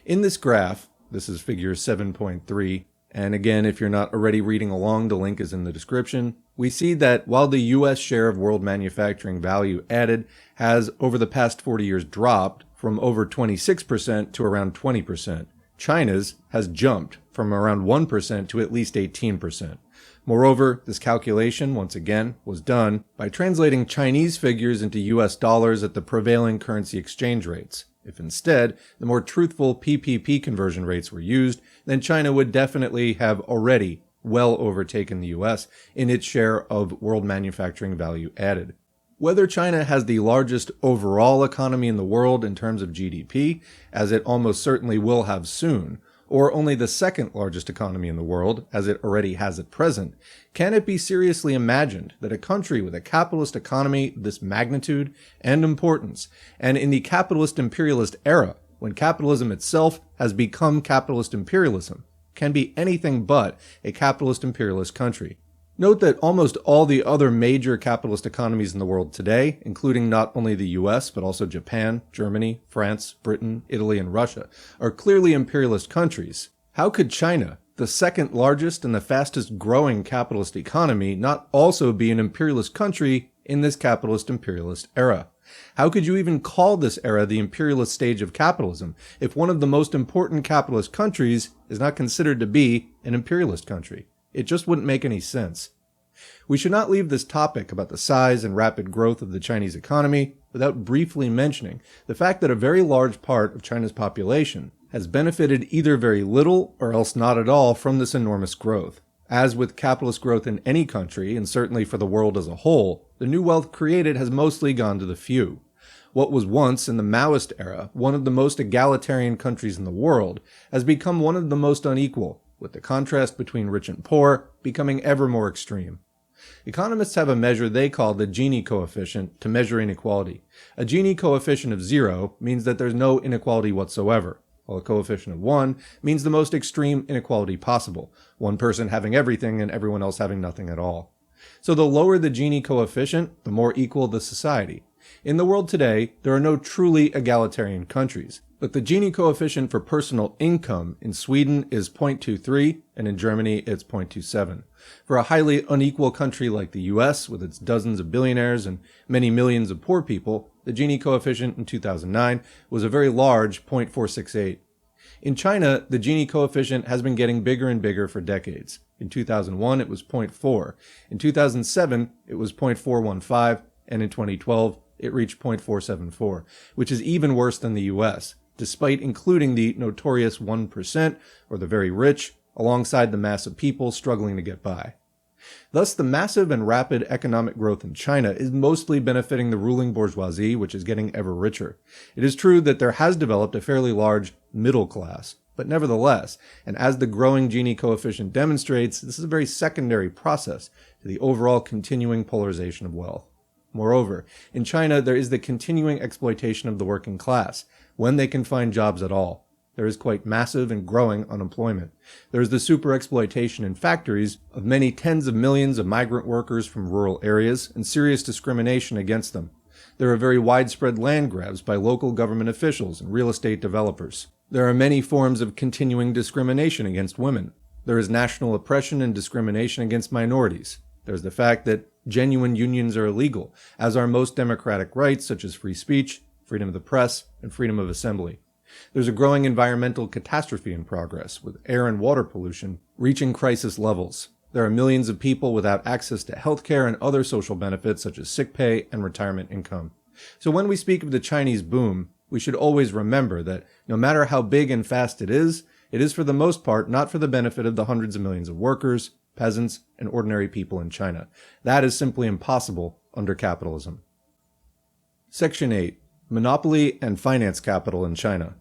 In this graph, this is figure 7.3, and again, if you're not already reading along, the link is in the description, we see that while the US share of world manufacturing value added has over the past 40 years dropped from over 26% to around 20%, China's has jumped from around 1% to at least 18%. Moreover, this calculation, once again, was done by translating Chinese figures into US dollars at the prevailing currency exchange rates. If instead, the more truthful PPP conversion rates were used, then China would definitely have already well overtaken the US in its share of world manufacturing value added. Whether China has the largest overall economy in the world in terms of GDP, as it almost certainly will have soon, or only the second largest economy in the world, as it already has at present, can it be seriously imagined that a country with a capitalist economy of this magnitude and importance, and in the capitalist-imperialist era, when capitalism itself has become capitalist imperialism, can be anything but a capitalist-imperialist country? Note that almost all the other major capitalist economies in the world today, including not only the US, but also Japan, Germany, France, Britain, Italy, and Russia, are clearly imperialist countries. How could China, the second largest and the fastest growing capitalist economy, not also be an imperialist country in this capitalist-imperialist era? How could you even call this era the imperialist stage of capitalism if one of the most important capitalist countries is not considered to be an imperialist country? It just wouldn't make any sense. We should not leave this topic about the size and rapid growth of the Chinese economy without briefly mentioning the fact that a very large part of China's population has benefited either very little or else not at all from this enormous growth. As with capitalist growth in any country, and certainly for the world as a whole, the new wealth created has mostly gone to the few. What was once, in the Maoist era, one of the most egalitarian countries in the world has become one of the most unequal, with the contrast between rich and poor becoming ever more extreme. Economists have a measure they call the Gini coefficient to measure inequality. A Gini coefficient of 0 means that there's no inequality whatsoever, while a coefficient of 1 means the most extreme inequality possible, one person having everything and everyone else having nothing at all. So the lower the Gini coefficient, the more equal the society. In the world today, there are no truly egalitarian countries, but the Gini coefficient for personal income in Sweden is 0.23, and in Germany it's 0.27. For a highly unequal country like the US, with its dozens of billionaires and many millions of poor people, the Gini coefficient in 2009 was a very large 0.468. In China, the Gini coefficient has been getting bigger and bigger for decades. In 2001, it was 0.4. In 2007, it was 0.415, and in 2012, it reached 0.474, which is even worse than the US. despite including the notorious 1% or the very rich, alongside the mass of people struggling to get by. Thus, the massive and rapid economic growth in China is mostly benefiting the ruling bourgeoisie, which is getting ever richer. It is true that there has developed a fairly large middle class, but nevertheless, and as the growing Gini coefficient demonstrates, this is a very secondary process to the overall continuing polarization of wealth. Moreover, in China, there is the continuing exploitation of the working class, when they can find jobs at all. There is quite massive and growing unemployment. There is the super-exploitation in factories of many tens of millions of migrant workers from rural areas and serious discrimination against them. There are very widespread land grabs by local government officials and real estate developers. There are many forms of continuing discrimination against women. There is national oppression and discrimination against minorities. There's the fact that genuine unions are illegal, as are most democratic rights such as free speech, freedom of the press, and freedom of assembly. There's a growing environmental catastrophe in progress, with air and water pollution reaching crisis levels. There are millions of people without access to healthcare and other social benefits such as sick pay and retirement income. So when we speak of the Chinese boom, we should always remember that no matter how big and fast it is for the most part not for the benefit of the hundreds of millions of workers, peasants, and ordinary people in China. That is simply impossible under capitalism. Section 8. Monopoly and finance capital in China.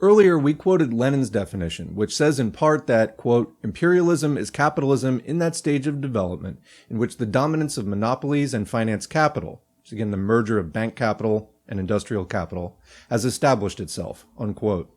Earlier, we quoted Lenin's definition, which says in part that, quote, imperialism is capitalism in that stage of development in which the dominance of monopolies and finance capital, which is again the merger of bank capital and industrial capital, has established itself, unquote.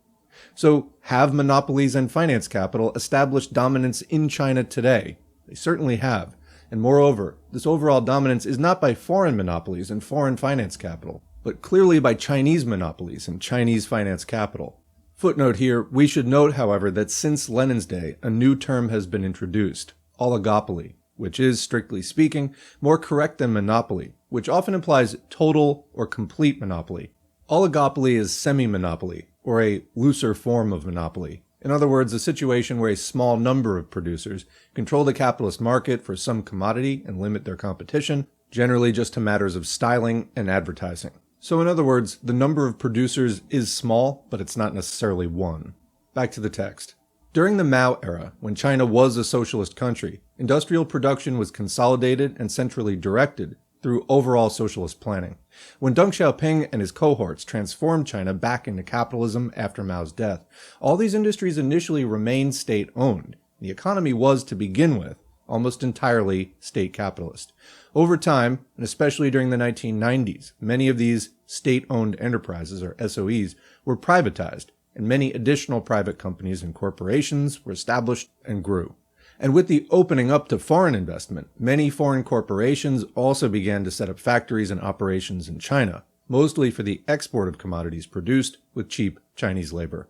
So, have monopolies and finance capital established dominance in China today? They certainly have. And moreover, this overall dominance is not by foreign monopolies and foreign finance capital, but clearly by Chinese monopolies and Chinese finance capital. Footnote here, we should note, however, that since Lenin's day, a new term has been introduced, oligopoly, which is, strictly speaking, more correct than monopoly, which often implies total or complete monopoly. Oligopoly is semi-monopoly, or a looser form of monopoly. In other words, a situation where a small number of producers control the capitalist market for some commodity and limit their competition, generally just to matters of styling and advertising. So in other words, the number of producers is small, but it's not necessarily one. Back to the text. During the Mao era, when China was a socialist country, industrial production was consolidated and centrally directed through overall socialist planning. When Deng Xiaoping and his cohorts transformed China back into capitalism after Mao's death, all these industries initially remained state-owned. The economy was, to begin with, almost entirely state capitalist. Over time, and especially during the 1990s, many of these state-owned enterprises, or SOEs, were privatized, and many additional private companies and corporations were established and grew. And with the opening up to foreign investment, many foreign corporations also began to set up factories and operations in China, mostly for the export of commodities produced with cheap Chinese labor.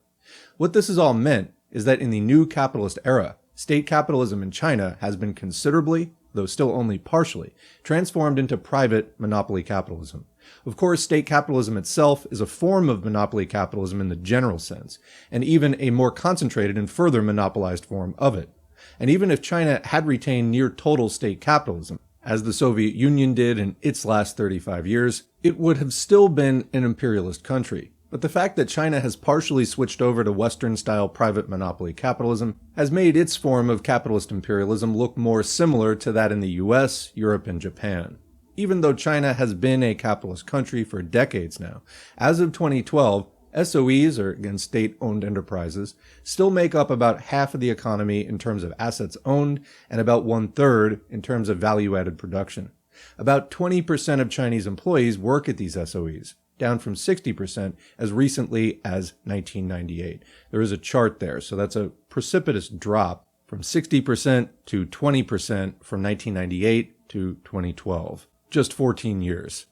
What this has all meant is that in the new capitalist era, state capitalism in China has been considerably, though still only partially, transformed into private monopoly capitalism. Of course, state capitalism itself is a form of monopoly capitalism in the general sense, and even a more concentrated and further monopolized form of it. And even if China had retained near total state capitalism, as the Soviet Union did in its last 35 years, it would have still been an imperialist country. But the fact that China has partially switched over to Western-style private monopoly capitalism has made its form of capitalist imperialism look more similar to that in the US, Europe, and Japan. Even though China has been a capitalist country for decades now, as of 2012, SOEs, or again state-owned enterprises, still make up about half of the economy in terms of assets owned and about 1/3 in terms of value-added production. About 20% of Chinese employees work at these SOEs, down from 60% as recently as 1998. There is a chart there, so that's a precipitous drop from 60% to 20% from 1998 to 2012. Just 14 years.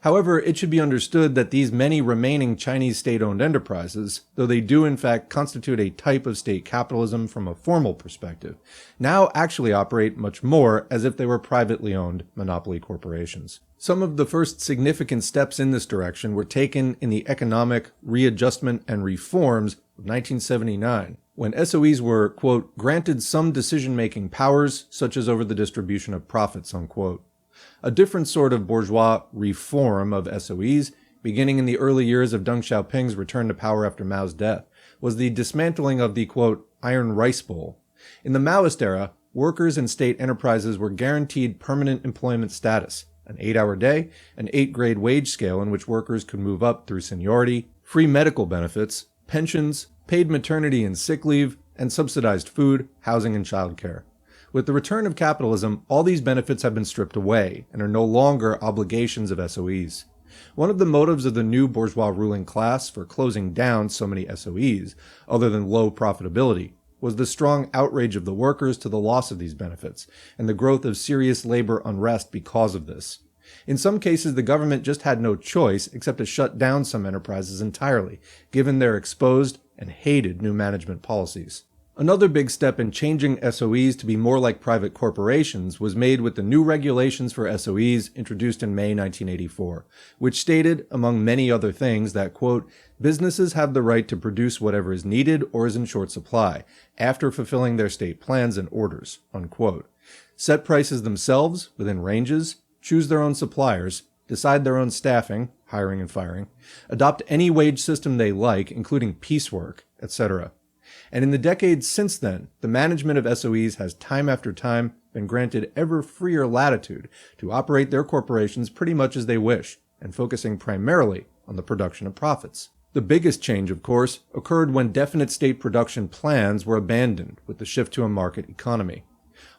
However, it should be understood that these many remaining Chinese state-owned enterprises, though they do in fact constitute a type of state capitalism from a formal perspective, now actually operate much more as if they were privately owned monopoly corporations. Some of the first significant steps in this direction were taken in the economic readjustment and reforms of 1979, when SOEs were, quote, granted some decision-making powers, such as over the distribution of profits, unquote. A different sort of bourgeois reform of SOEs beginning in the early years of Deng Xiaoping's return to power after Mao's death, was the dismantling of the, quote, iron rice bowl. In the Maoist era, workers in state enterprises were guaranteed permanent employment status, an 8-hour day, an 8-grade wage scale in which workers could move up through seniority, free medical benefits, pensions, paid maternity and sick leave, and subsidized food, housing, and childcare. With the return of capitalism, all these benefits have been stripped away and are no longer obligations of SOEs. One of the motives of the new bourgeois ruling class for closing down so many SOEs, other than low profitability, was the strong outrage of the workers to the loss of these benefits, and the growth of serious labor unrest because of this. In some cases, the government just had no choice except to shut down some enterprises entirely, given their exposed and hated new management policies. Another big step in changing SOEs to be more like private corporations was made with the new regulations for SOEs introduced in May 1984, which stated, among many other things, that, quote, businesses have the right to produce whatever is needed or is in short supply, after fulfilling their state plans and orders, unquote. Set prices themselves, within ranges, choose their own suppliers, decide their own staffing, hiring and firing, adopt any wage system they like, including piecework, etc. And in the decades since then, the management of SOEs has time after time been granted ever freer latitude to operate their corporations pretty much as they wish, and focusing primarily on the production of profits. The biggest change, of course, occurred when definite state production plans were abandoned with the shift to a market economy.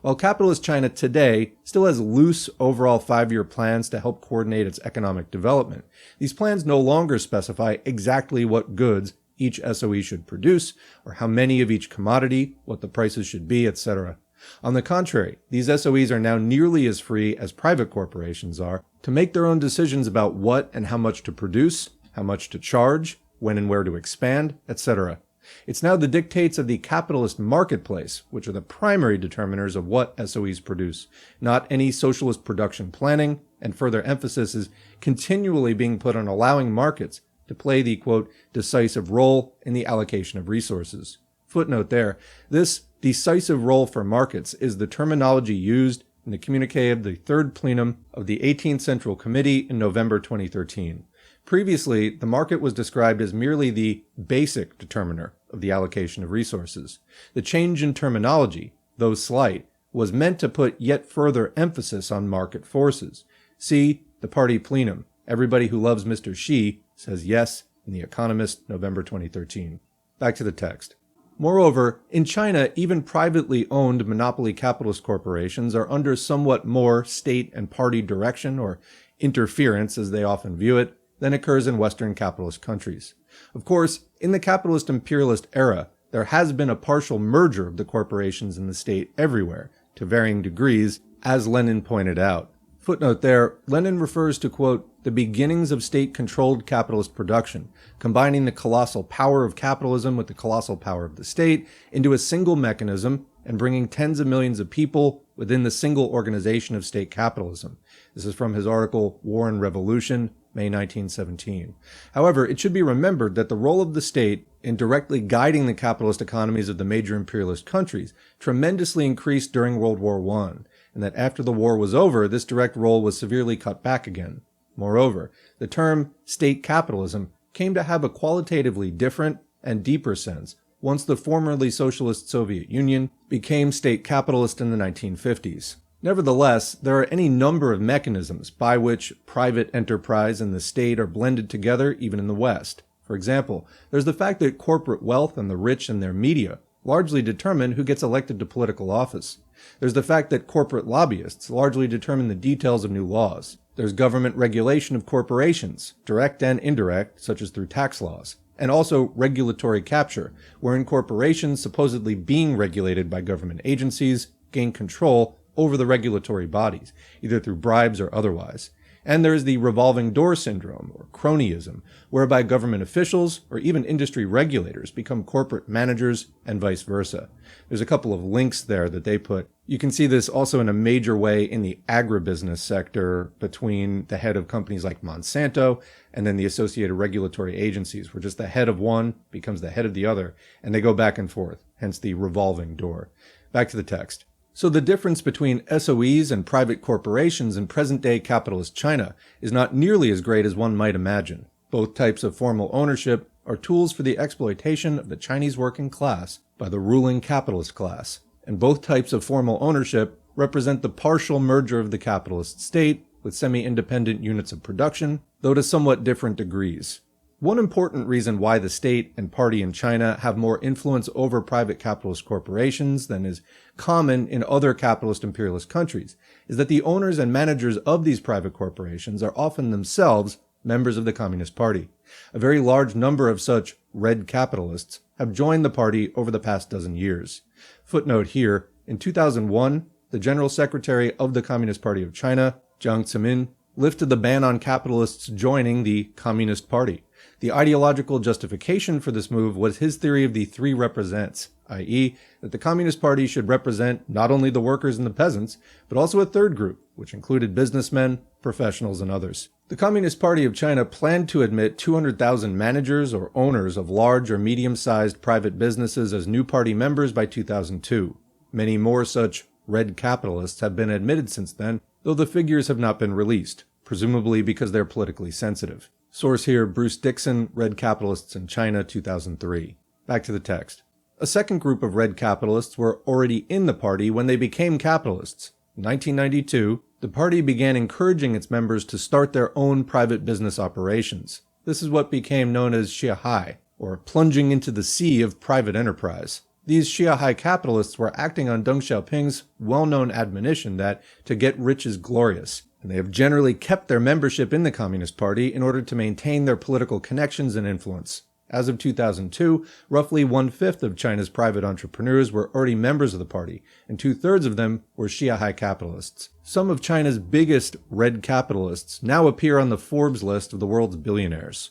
While capitalist China today still has loose overall 5-year plans to help coordinate its economic development, these plans no longer specify exactly what goods each SOE should produce, or how many of each commodity, what the prices should be, etc. On the contrary, these SOEs are now nearly as free as private corporations are to make their own decisions about what and how much to produce, how much to charge, when and where to expand, etc. It's now the dictates of the capitalist marketplace which are the primary determiners of what SOEs produce, not any socialist production planning, and further emphasis is continually being put on allowing markets to play the, quote, decisive role in the allocation of resources. Footnote there, this decisive role for markets is the terminology used in the communique of the Third Plenum of the 18th Central Committee in November 2013. Previously, the market was described as merely the basic determiner of the allocation of resources. The change in terminology, though slight, was meant to put yet further emphasis on market forces. See the Party Plenum. Everybody who loves Mr. Xi says yes in The Economist, November 2013. Back to the text. Moreover, in China, even privately owned monopoly capitalist corporations are under somewhat more state and party direction, or interference as they often view it, than occurs in Western capitalist countries. Of course, in the capitalist-imperialist era, there has been a partial merger of the corporations and the state everywhere, to varying degrees, as Lenin pointed out. Footnote there, Lenin refers to, quote, the beginnings of state-controlled capitalist production, combining the colossal power of capitalism with the colossal power of the state into a single mechanism and bringing tens of millions of people within the single organization of state capitalism. This is from his article, War and Revolution, May 1917. However, it should be remembered that the role of the state in directly guiding the capitalist economies of the major imperialist countries tremendously increased during World War I, and that after the war was over, this direct role was severely cut back again. Moreover, the term state capitalism came to have a qualitatively different and deeper sense once the formerly socialist Soviet Union became state capitalist in the 1950s. Nevertheless, there are any number of mechanisms by which private enterprise and the state are blended together even in the West. For example, there's the fact that corporate wealth and the rich and their media largely determine who gets elected to political office. There's the fact that corporate lobbyists largely determine the details of new laws. There's government regulation of corporations, direct and indirect, such as through tax laws, and also regulatory capture, wherein corporations supposedly being regulated by government agencies gain control over the regulatory bodies, either through bribes or otherwise. And there is the revolving door syndrome, or cronyism, whereby government officials or even industry regulators become corporate managers and vice versa. There's a couple of links there that they put. You can see this also in a major way in the agribusiness sector between the head of companies like Monsanto and then the associated regulatory agencies, where just the head of one becomes the head of the other, and they go back and forth, hence the revolving door. Back to the text. So the difference between SOEs and private corporations in present-day capitalist China is not nearly as great as one might imagine. Both types of formal ownership are tools for the exploitation of the Chinese working class by the ruling capitalist class, and both types of formal ownership represent the partial merger of the capitalist state with semi-independent units of production, though to somewhat different degrees. One important reason why the state and party in China have more influence over private capitalist corporations than is common in other capitalist imperialist countries is that the owners and managers of these private corporations are often themselves members of the Communist Party. A very large number of such red capitalists have joined the party over the past dozen years. Footnote here, in 2001, the General Secretary of the Communist Party of China, Jiang Zemin, lifted the ban on capitalists joining the Communist Party. The ideological justification for this move was his theory of the three represents, i.e., that the Communist Party should represent not only the workers and the peasants, but also a third group, which included businessmen, professionals, and others. The Communist Party of China planned to admit 200,000 managers or owners of large or medium-sized private businesses as new party members by 2002. Many more such red capitalists have been admitted since then, though the figures have not been released, presumably because they're politically sensitive. Source here, Bruce Dixon, Red Capitalists in China, 2003. Back to the text. A second group of red capitalists were already in the party when they became capitalists. In 1992, the party began encouraging its members to start their own private business operations. This is what became known as Xiahai, or plunging into the sea of private enterprise. These Xiahai capitalists were acting on Deng Xiaoping's well-known admonition that to get rich is glorious, and they have generally kept their membership in the Communist Party in order to maintain their political connections and influence. As of 2002, roughly 1/5 of China's private entrepreneurs were already members of the party, and 2/3 of them were Xiahai capitalists. Some of China's biggest red capitalists now appear on the Forbes list of the world's billionaires.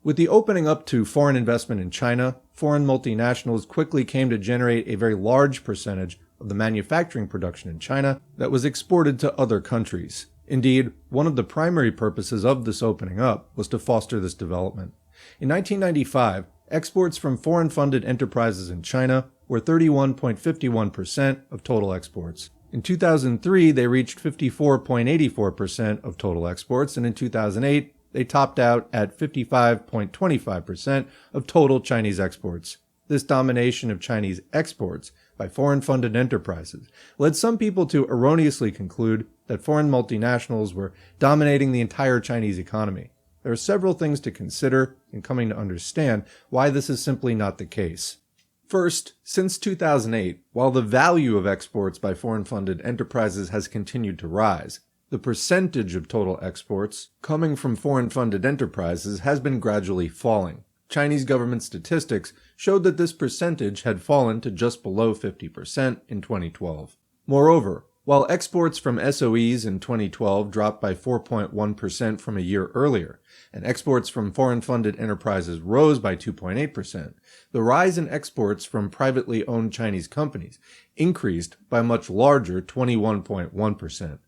With the opening up to foreign investment in China, foreign multinationals quickly came to generate a very large percentage of the manufacturing production in China that was exported to other countries. Indeed, one of the primary purposes of this opening up was to foster this development. In 1995, exports from foreign-funded enterprises in China were 31.51% of total exports. In 2003, they reached 54.84% of total exports, and in 2008, they topped out at 55.25% of total Chinese exports. This domination of Chinese exports by foreign-funded enterprises led some people to erroneously conclude that foreign multinationals were dominating the entire Chinese economy. There are several things to consider in coming to understand why this is simply not the case. First, since 2008, while the value of exports by foreign-funded enterprises has continued to rise, the percentage of total exports coming from foreign-funded enterprises has been gradually falling. Chinese government statistics showed that this percentage had fallen to just below 50% in 2012. Moreover, while exports from SOEs in 2012 dropped by 4.1% from a year earlier, and exports from foreign-funded enterprises rose by 2.8%, the rise in exports from privately owned Chinese companies increased by a much larger 21.1%.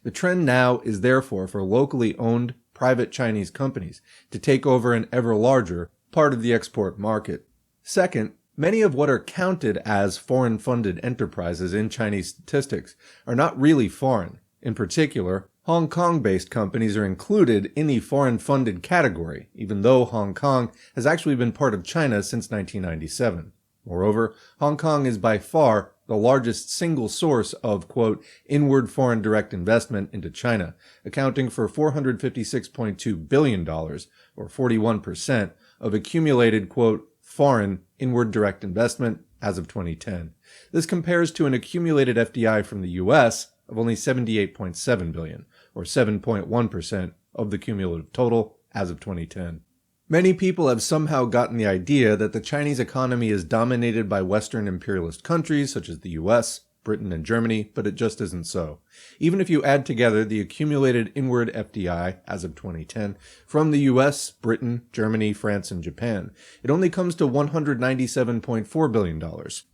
The trend now is therefore for locally owned private Chinese companies to take over an ever larger part of the export market. Second, many of what are counted as foreign-funded enterprises in Chinese statistics are not really foreign. In particular, Hong Kong-based companies are included in the foreign-funded category, even though Hong Kong has actually been part of China since 1997. Moreover, Hong Kong is by far the largest single source of, quote, inward foreign direct investment into China, accounting for $456.2 billion, or 41%, of accumulated, quote, foreign inward direct investment as of 2010. This compares to an accumulated FDI from the US of only $78.7 billion, or 7.1% of the cumulative total as of 2010. Many people have somehow gotten the idea that the Chinese economy is dominated by Western imperialist countries such as the US, Britain, and Germany, but it just isn't so. Even if you add together the accumulated inward FDI as of 2010 from the US, Britain, Germany, France, and Japan, it only comes to $197.4 billion,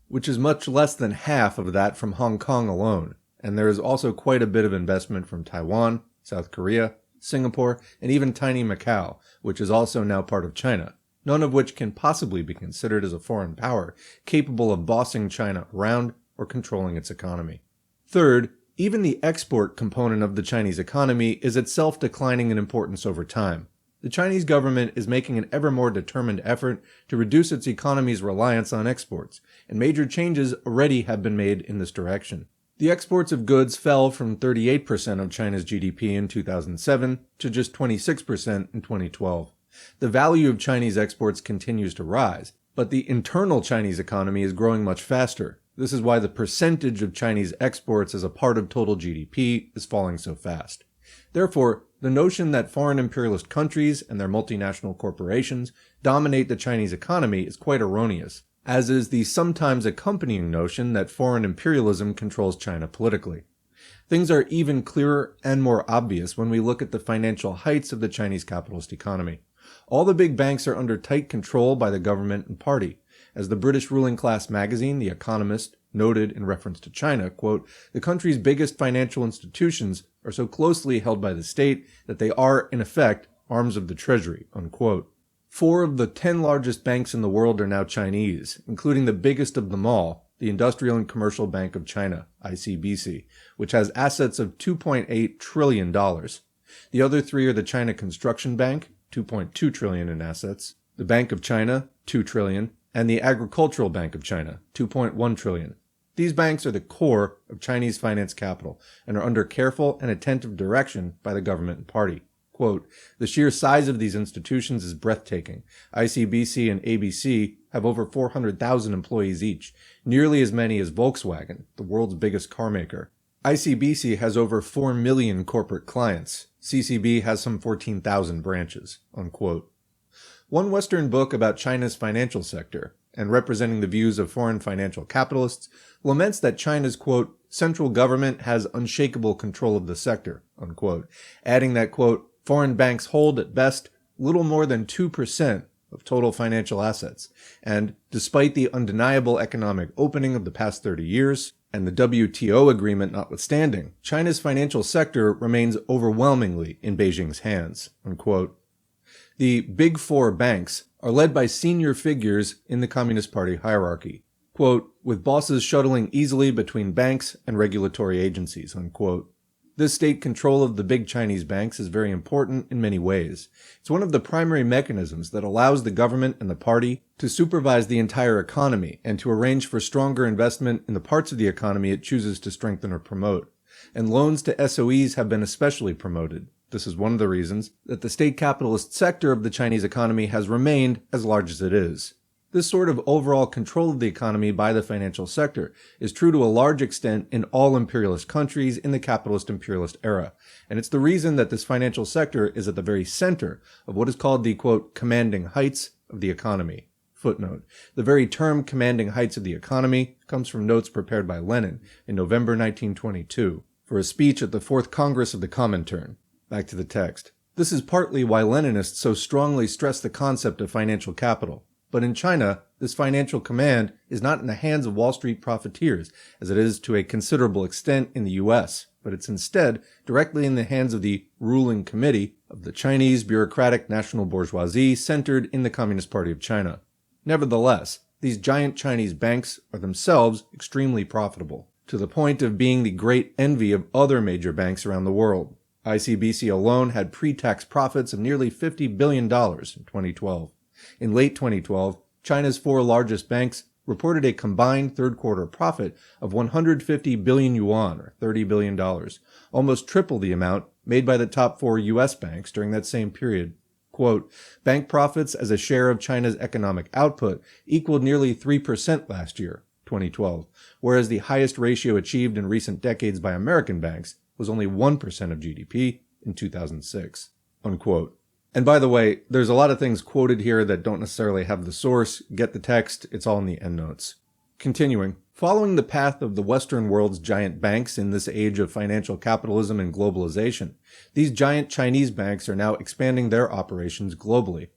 which is much less than half of that from Hong Kong alone. And there is also quite a bit of investment from Taiwan, South Korea, Singapore, and even tiny Macau, which is also now part of China, none of which can possibly be considered as a foreign power capable of bossing China around or controlling its economy. Third, even the export component of the Chinese economy is itself declining in importance over time. The Chinese government is making an ever more determined effort to reduce its economy's reliance on exports, and major changes already have been made in this direction. The exports of goods fell from 38% of China's GDP in 2007 to just 26% in 2012. The value of Chinese exports continues to rise, but the internal Chinese economy is growing much faster. This is why the percentage of Chinese exports as a part of total GDP is falling so fast. Therefore, the notion that foreign imperialist countries and their multinational corporations dominate the Chinese economy is quite erroneous, as is the sometimes accompanying notion that foreign imperialism controls China politically. Things are even clearer and more obvious when we look at the financial heights of the Chinese capitalist economy. All the big banks are under tight control by the government and party. As the British ruling class magazine, The Economist, noted in reference to China, quote, "The country's biggest financial institutions are so closely held by the state that they are, in effect, arms of the treasury," unquote. 4 of the 10 largest banks in the world are now Chinese, including the biggest of them all, the Industrial and Commercial Bank of China, ICBC, which has assets of $2.8 trillion. The other 3 are the China Construction Bank, $2.2 trillion in assets, the Bank of China, $2 trillion, and the Agricultural Bank of China, $2.1 trillion. These banks are the core of Chinese finance capital and are under careful and attentive direction by the government and party. Quote, "The sheer size of these institutions is breathtaking. ICBC and ABC have over 400,000 employees each, nearly as many as Volkswagen, the world's biggest car maker. ICBC has over 4 million corporate clients. CCB has some 14,000 branches," unquote. One Western book about China's financial sector, and representing the views of foreign financial capitalists, laments that China's, quote, "central government has unshakable control of the sector," unquote, adding that, quote, "foreign banks hold, at best, little more than 2% of total financial assets, and, despite the undeniable economic opening of the past 30 years, and the WTO agreement notwithstanding, China's financial sector remains overwhelmingly in Beijing's hands," unquote. The Big Four banks are led by senior figures in the Communist Party hierarchy, quote, "with bosses shuttling easily between banks and regulatory agencies," unquote. This state control of the big Chinese banks is very important in many ways. It's one of the primary mechanisms that allows the government and the party to supervise the entire economy and to arrange for stronger investment in the parts of the economy it chooses to strengthen or promote. And loans to SOEs have been especially promoted. This is one of the reasons that the state capitalist sector of the Chinese economy has remained as large as it is. This sort of overall control of the economy by the financial sector is true to a large extent in all imperialist countries in the capitalist-imperialist era, and it's the reason that this financial sector is at the very center of what is called the, quote, "commanding heights of the economy." Footnote. The very term commanding heights of the economy comes from notes prepared by Lenin in November 1922 for a speech at the 4th Congress of the Comintern. Back to the text. This is partly why Leninists so strongly stress the concept of financial capital. But in China, this financial command is not in the hands of Wall Street profiteers, as it is to a considerable extent in the US, but it's instead directly in the hands of the ruling committee of the Chinese bureaucratic national bourgeoisie centered in the Communist Party of China. Nevertheless, these giant Chinese banks are themselves extremely profitable, to the point of being the great envy of other major banks around the world. ICBC alone had pre-tax profits of nearly $50 billion in 2012. In late 2012, China's 4 largest banks reported a combined third-quarter profit of 150 billion yuan, or $30 billion, almost triple the amount made by the top 4 U.S. banks during that same period. Quote, "Bank profits as a share of China's economic output equaled nearly 3% last year, 2012, whereas the highest ratio achieved in recent decades by American banks was only 1% of GDP in 2006, unquote. And by the way, there's a lot of things quoted here that don't necessarily have the source. Get the text, it's all in the endnotes. Continuing, following the path of the Western world's giant banks in this age of financial capitalism and globalization, these giant Chinese banks are now expanding their operations globally.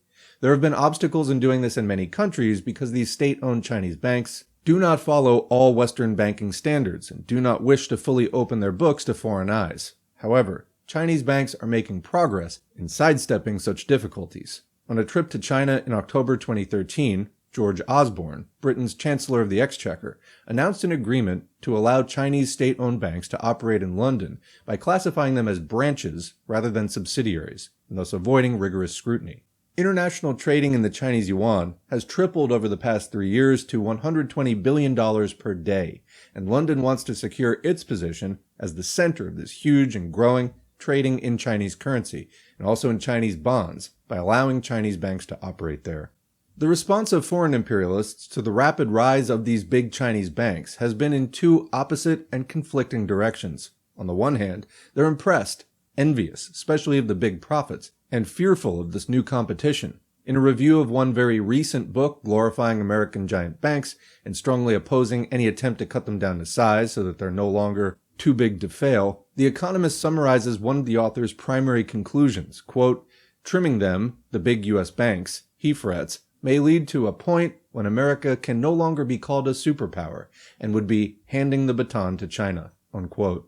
There have been obstacles in doing this in many countries because these state-owned Chinese banks do not follow all Western banking standards and do not wish to fully open their books to foreign eyes. However, Chinese banks are making progress in sidestepping such difficulties. On a trip to China in October 2013, George Osborne, Britain's Chancellor of the Exchequer, announced an agreement to allow Chinese state-owned banks to operate in London by classifying them as branches rather than subsidiaries. and thus avoiding rigorous scrutiny. International trading in the Chinese yuan has tripled over the past 3 years to $120 billion per day, and London wants to secure its position as the center of this huge and growing trading in Chinese currency, and also in Chinese bonds, by allowing Chinese banks to operate there. The response of foreign imperialists to the rapid rise of these big Chinese banks has been in two opposite and conflicting directions. On the one hand, they're impressed, envious, especially of the big profits, and fearful of this new competition. In a review of one very recent book glorifying American giant banks and strongly opposing any attempt to cut them down to size so that they're no longer too big to fail, The Economist summarizes one of the author's primary conclusions, quote, "Trimming them, the big U.S. banks, he frets, may lead to a point when America can no longer be called a superpower and would be handing the baton to China," unquote.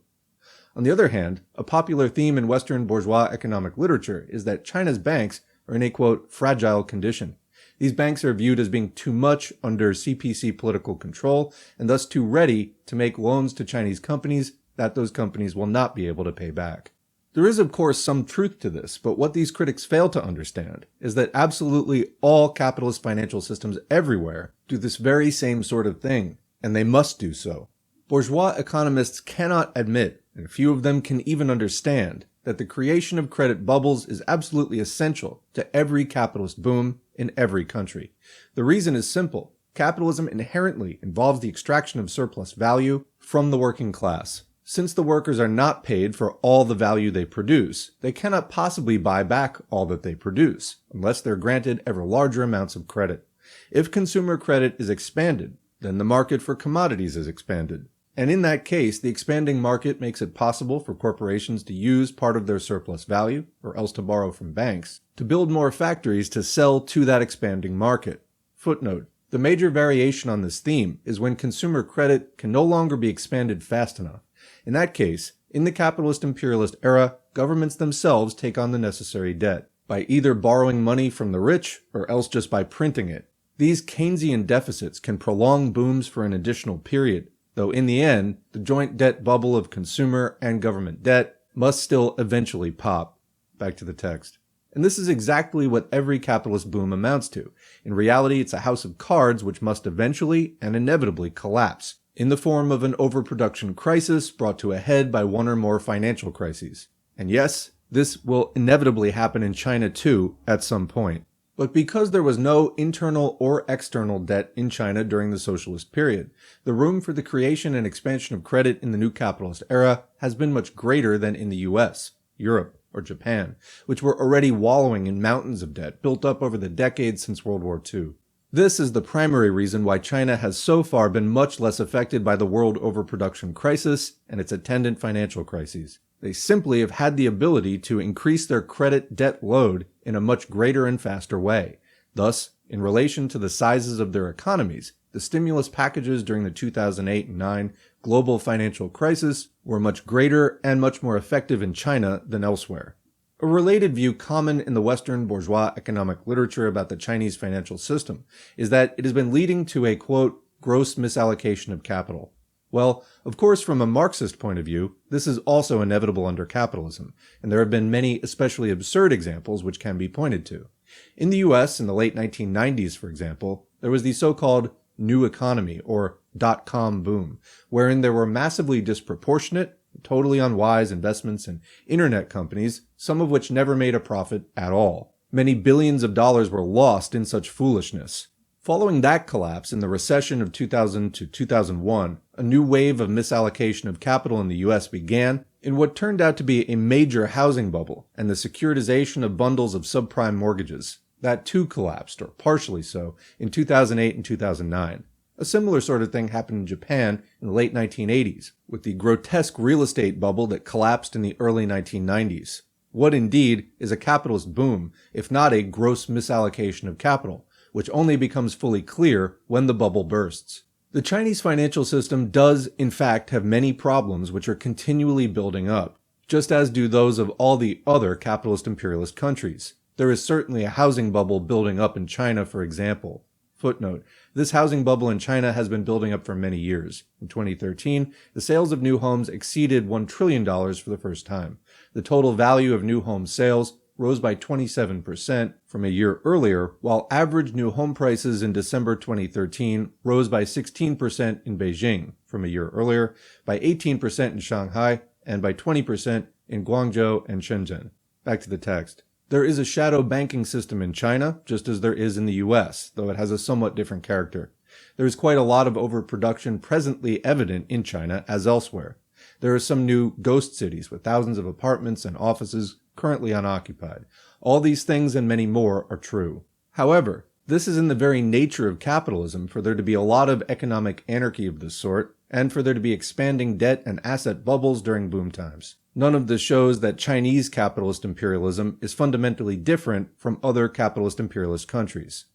On the other hand, a popular theme in Western bourgeois economic literature is that China's banks are in a, quote, "fragile condition." These banks are viewed as being too much under CPC political control and thus too ready to make loans to Chinese companies that those companies will not be able to pay back. There is, of course, some truth to this, but what these critics fail to understand is that absolutely all capitalist financial systems everywhere do this very same sort of thing, and they must do so. Bourgeois economists cannot admit, and few of them can even understand, that the creation of credit bubbles is absolutely essential to every capitalist boom in every country. The reason is simple. Capitalism inherently involves the extraction of surplus value from the working class. Since the workers are not paid for all the value they produce, they cannot possibly buy back all that they produce, unless they're granted ever larger amounts of credit. If consumer credit is expanded, then the market for commodities is expanded. And in that case, the expanding market makes it possible for corporations to use part of their surplus value, or else to borrow from banks, to build more factories to sell to that expanding market. Footnote: the major variation on this theme is when consumer credit can no longer be expanded fast enough. In that case, in the capitalist-imperialist era, governments themselves take on the necessary debt, by either borrowing money from the rich, or else just by printing it. These Keynesian deficits can prolong booms for an additional period, though in the end, the joint debt bubble of consumer and government debt must still eventually pop. Back to the text. And this is exactly what every capitalist boom amounts to. In reality, it's a house of cards which must eventually and inevitably collapse, in the form of an overproduction crisis brought to a head by one or more financial crises. And yes, this will inevitably happen in China too, at some point. But because there was no internal or external debt in China during the socialist period, the room for the creation and expansion of credit in the new capitalist era has been much greater than in the US, Europe, or Japan, which were already wallowing in mountains of debt built up over the decades since World War II. This is the primary reason why China has so far been much less affected by the world overproduction crisis and its attendant financial crises. They simply have had the ability to increase their credit debt load in a much greater and faster way. Thus, in relation to the sizes of their economies, the stimulus packages during the 2008 and 9 global financial crisis were much greater and much more effective in China than elsewhere. A related view common in the Western bourgeois economic literature about the Chinese financial system is that it has been leading to a, quote, gross misallocation of capital. Well, of course, from a Marxist point of view, this is also inevitable under capitalism, and there have been many especially absurd examples which can be pointed to. In the US in the late 1990s, for example, there was the so-called new economy, or dot-com boom, wherein there were massively disproportionate, totally unwise investments in internet companies, some of which never made a profit at all. Many billions of dollars were lost in such foolishness. Following that collapse in the recession of 2000 to 2001, a new wave of misallocation of capital in the US began in what turned out to be a major housing bubble and the securitization of bundles of subprime mortgages. That too collapsed, or partially so, in 2008 and 2009. A similar sort of thing happened in Japan in the late 1980s, with the grotesque real estate bubble that collapsed in the early 1990s. What indeed is a capitalist boom, if not a gross misallocation of capital, which only becomes fully clear when the bubble bursts? The Chinese financial system does, in fact, have many problems which are continually building up, just as do those of all the other capitalist-imperialist countries. There is certainly a housing bubble building up in China, for example. Footnote: this housing bubble in China has been building up for many years. In 2013, the sales of new homes exceeded $1 trillion for the first time. The total value of new home sales rose by 27% from a year earlier, while average new home prices in December 2013 rose by 16% in Beijing from a year earlier, by 18% in Shanghai, and by 20% in Guangzhou and Shenzhen. Back to the text. There is a shadow banking system in China, just as there is in the US, though it has a somewhat different character. There is quite a lot of overproduction presently evident in China as elsewhere. There are some new ghost cities with thousands of apartments and offices currently unoccupied. All these things and many more are true. However, this is in the very nature of capitalism for there to be a lot of economic anarchy of this sort, and for there to be expanding debt and asset bubbles during boom times. None of this shows that Chinese capitalist imperialism is fundamentally different from other capitalist imperialist countries.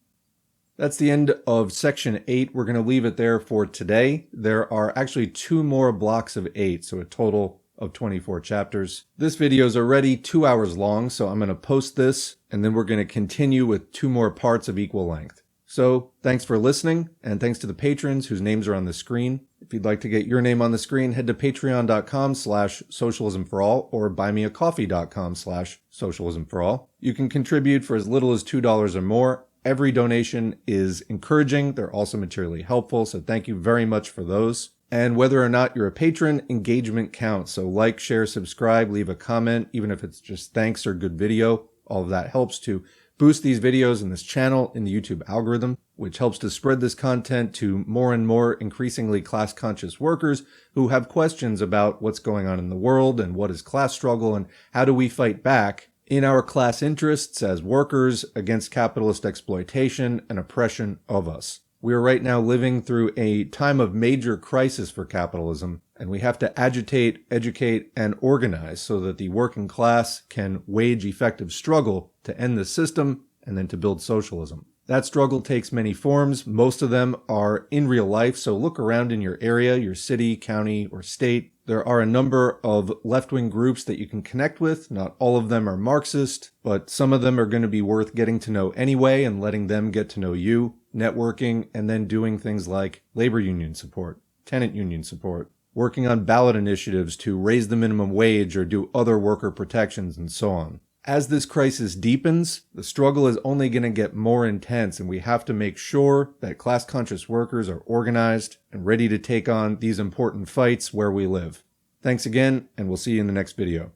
That's the end of section 8. We're going to leave it there for today. There are actually 2 more blocks of 8, so a total of 24 chapters. This video is already 2 hours long, so I'm going to post this, and then we're going to continue with 2 more parts of equal length. So, thanks for listening, and thanks to the patrons whose names are on the screen. If you'd like to get your name on the screen, head to patreon.com/socialismforall or buymeacoffee.com/socialismforall. You can contribute for as little as $2 or more. Every donation is encouraging. They're also materially helpful, so thank you very much for those. And whether or not you're a patron, engagement counts. So like, share, subscribe, leave a comment, even if it's just thanks or good video. All of that helps to boost these videos and this channel in the YouTube algorithm, which helps to spread this content to more and more increasingly class-conscious workers who have questions about what's going on in the world and what is class struggle and how do we fight back in our class interests as workers against capitalist exploitation and oppression of us. We are right now living through a time of major crisis for capitalism, and we have to agitate, educate, and organize so that the working class can wage effective struggle to end the system and then to build socialism. That struggle takes many forms. Most of them are in real life, so look around in your area, your city, county, or state. There are a number of left-wing groups that you can connect with. Not all of them are Marxist, but some of them are going to be worth getting to know anyway and letting them get to know you, networking, and then doing things like labor union support, tenant union support, working on ballot initiatives to raise the minimum wage or do other worker protections and so on. As this crisis deepens, the struggle is only going to get more intense, and we have to make sure that class-conscious workers are organized and ready to take on these important fights where we live. Thanks again, and we'll see you in the next video.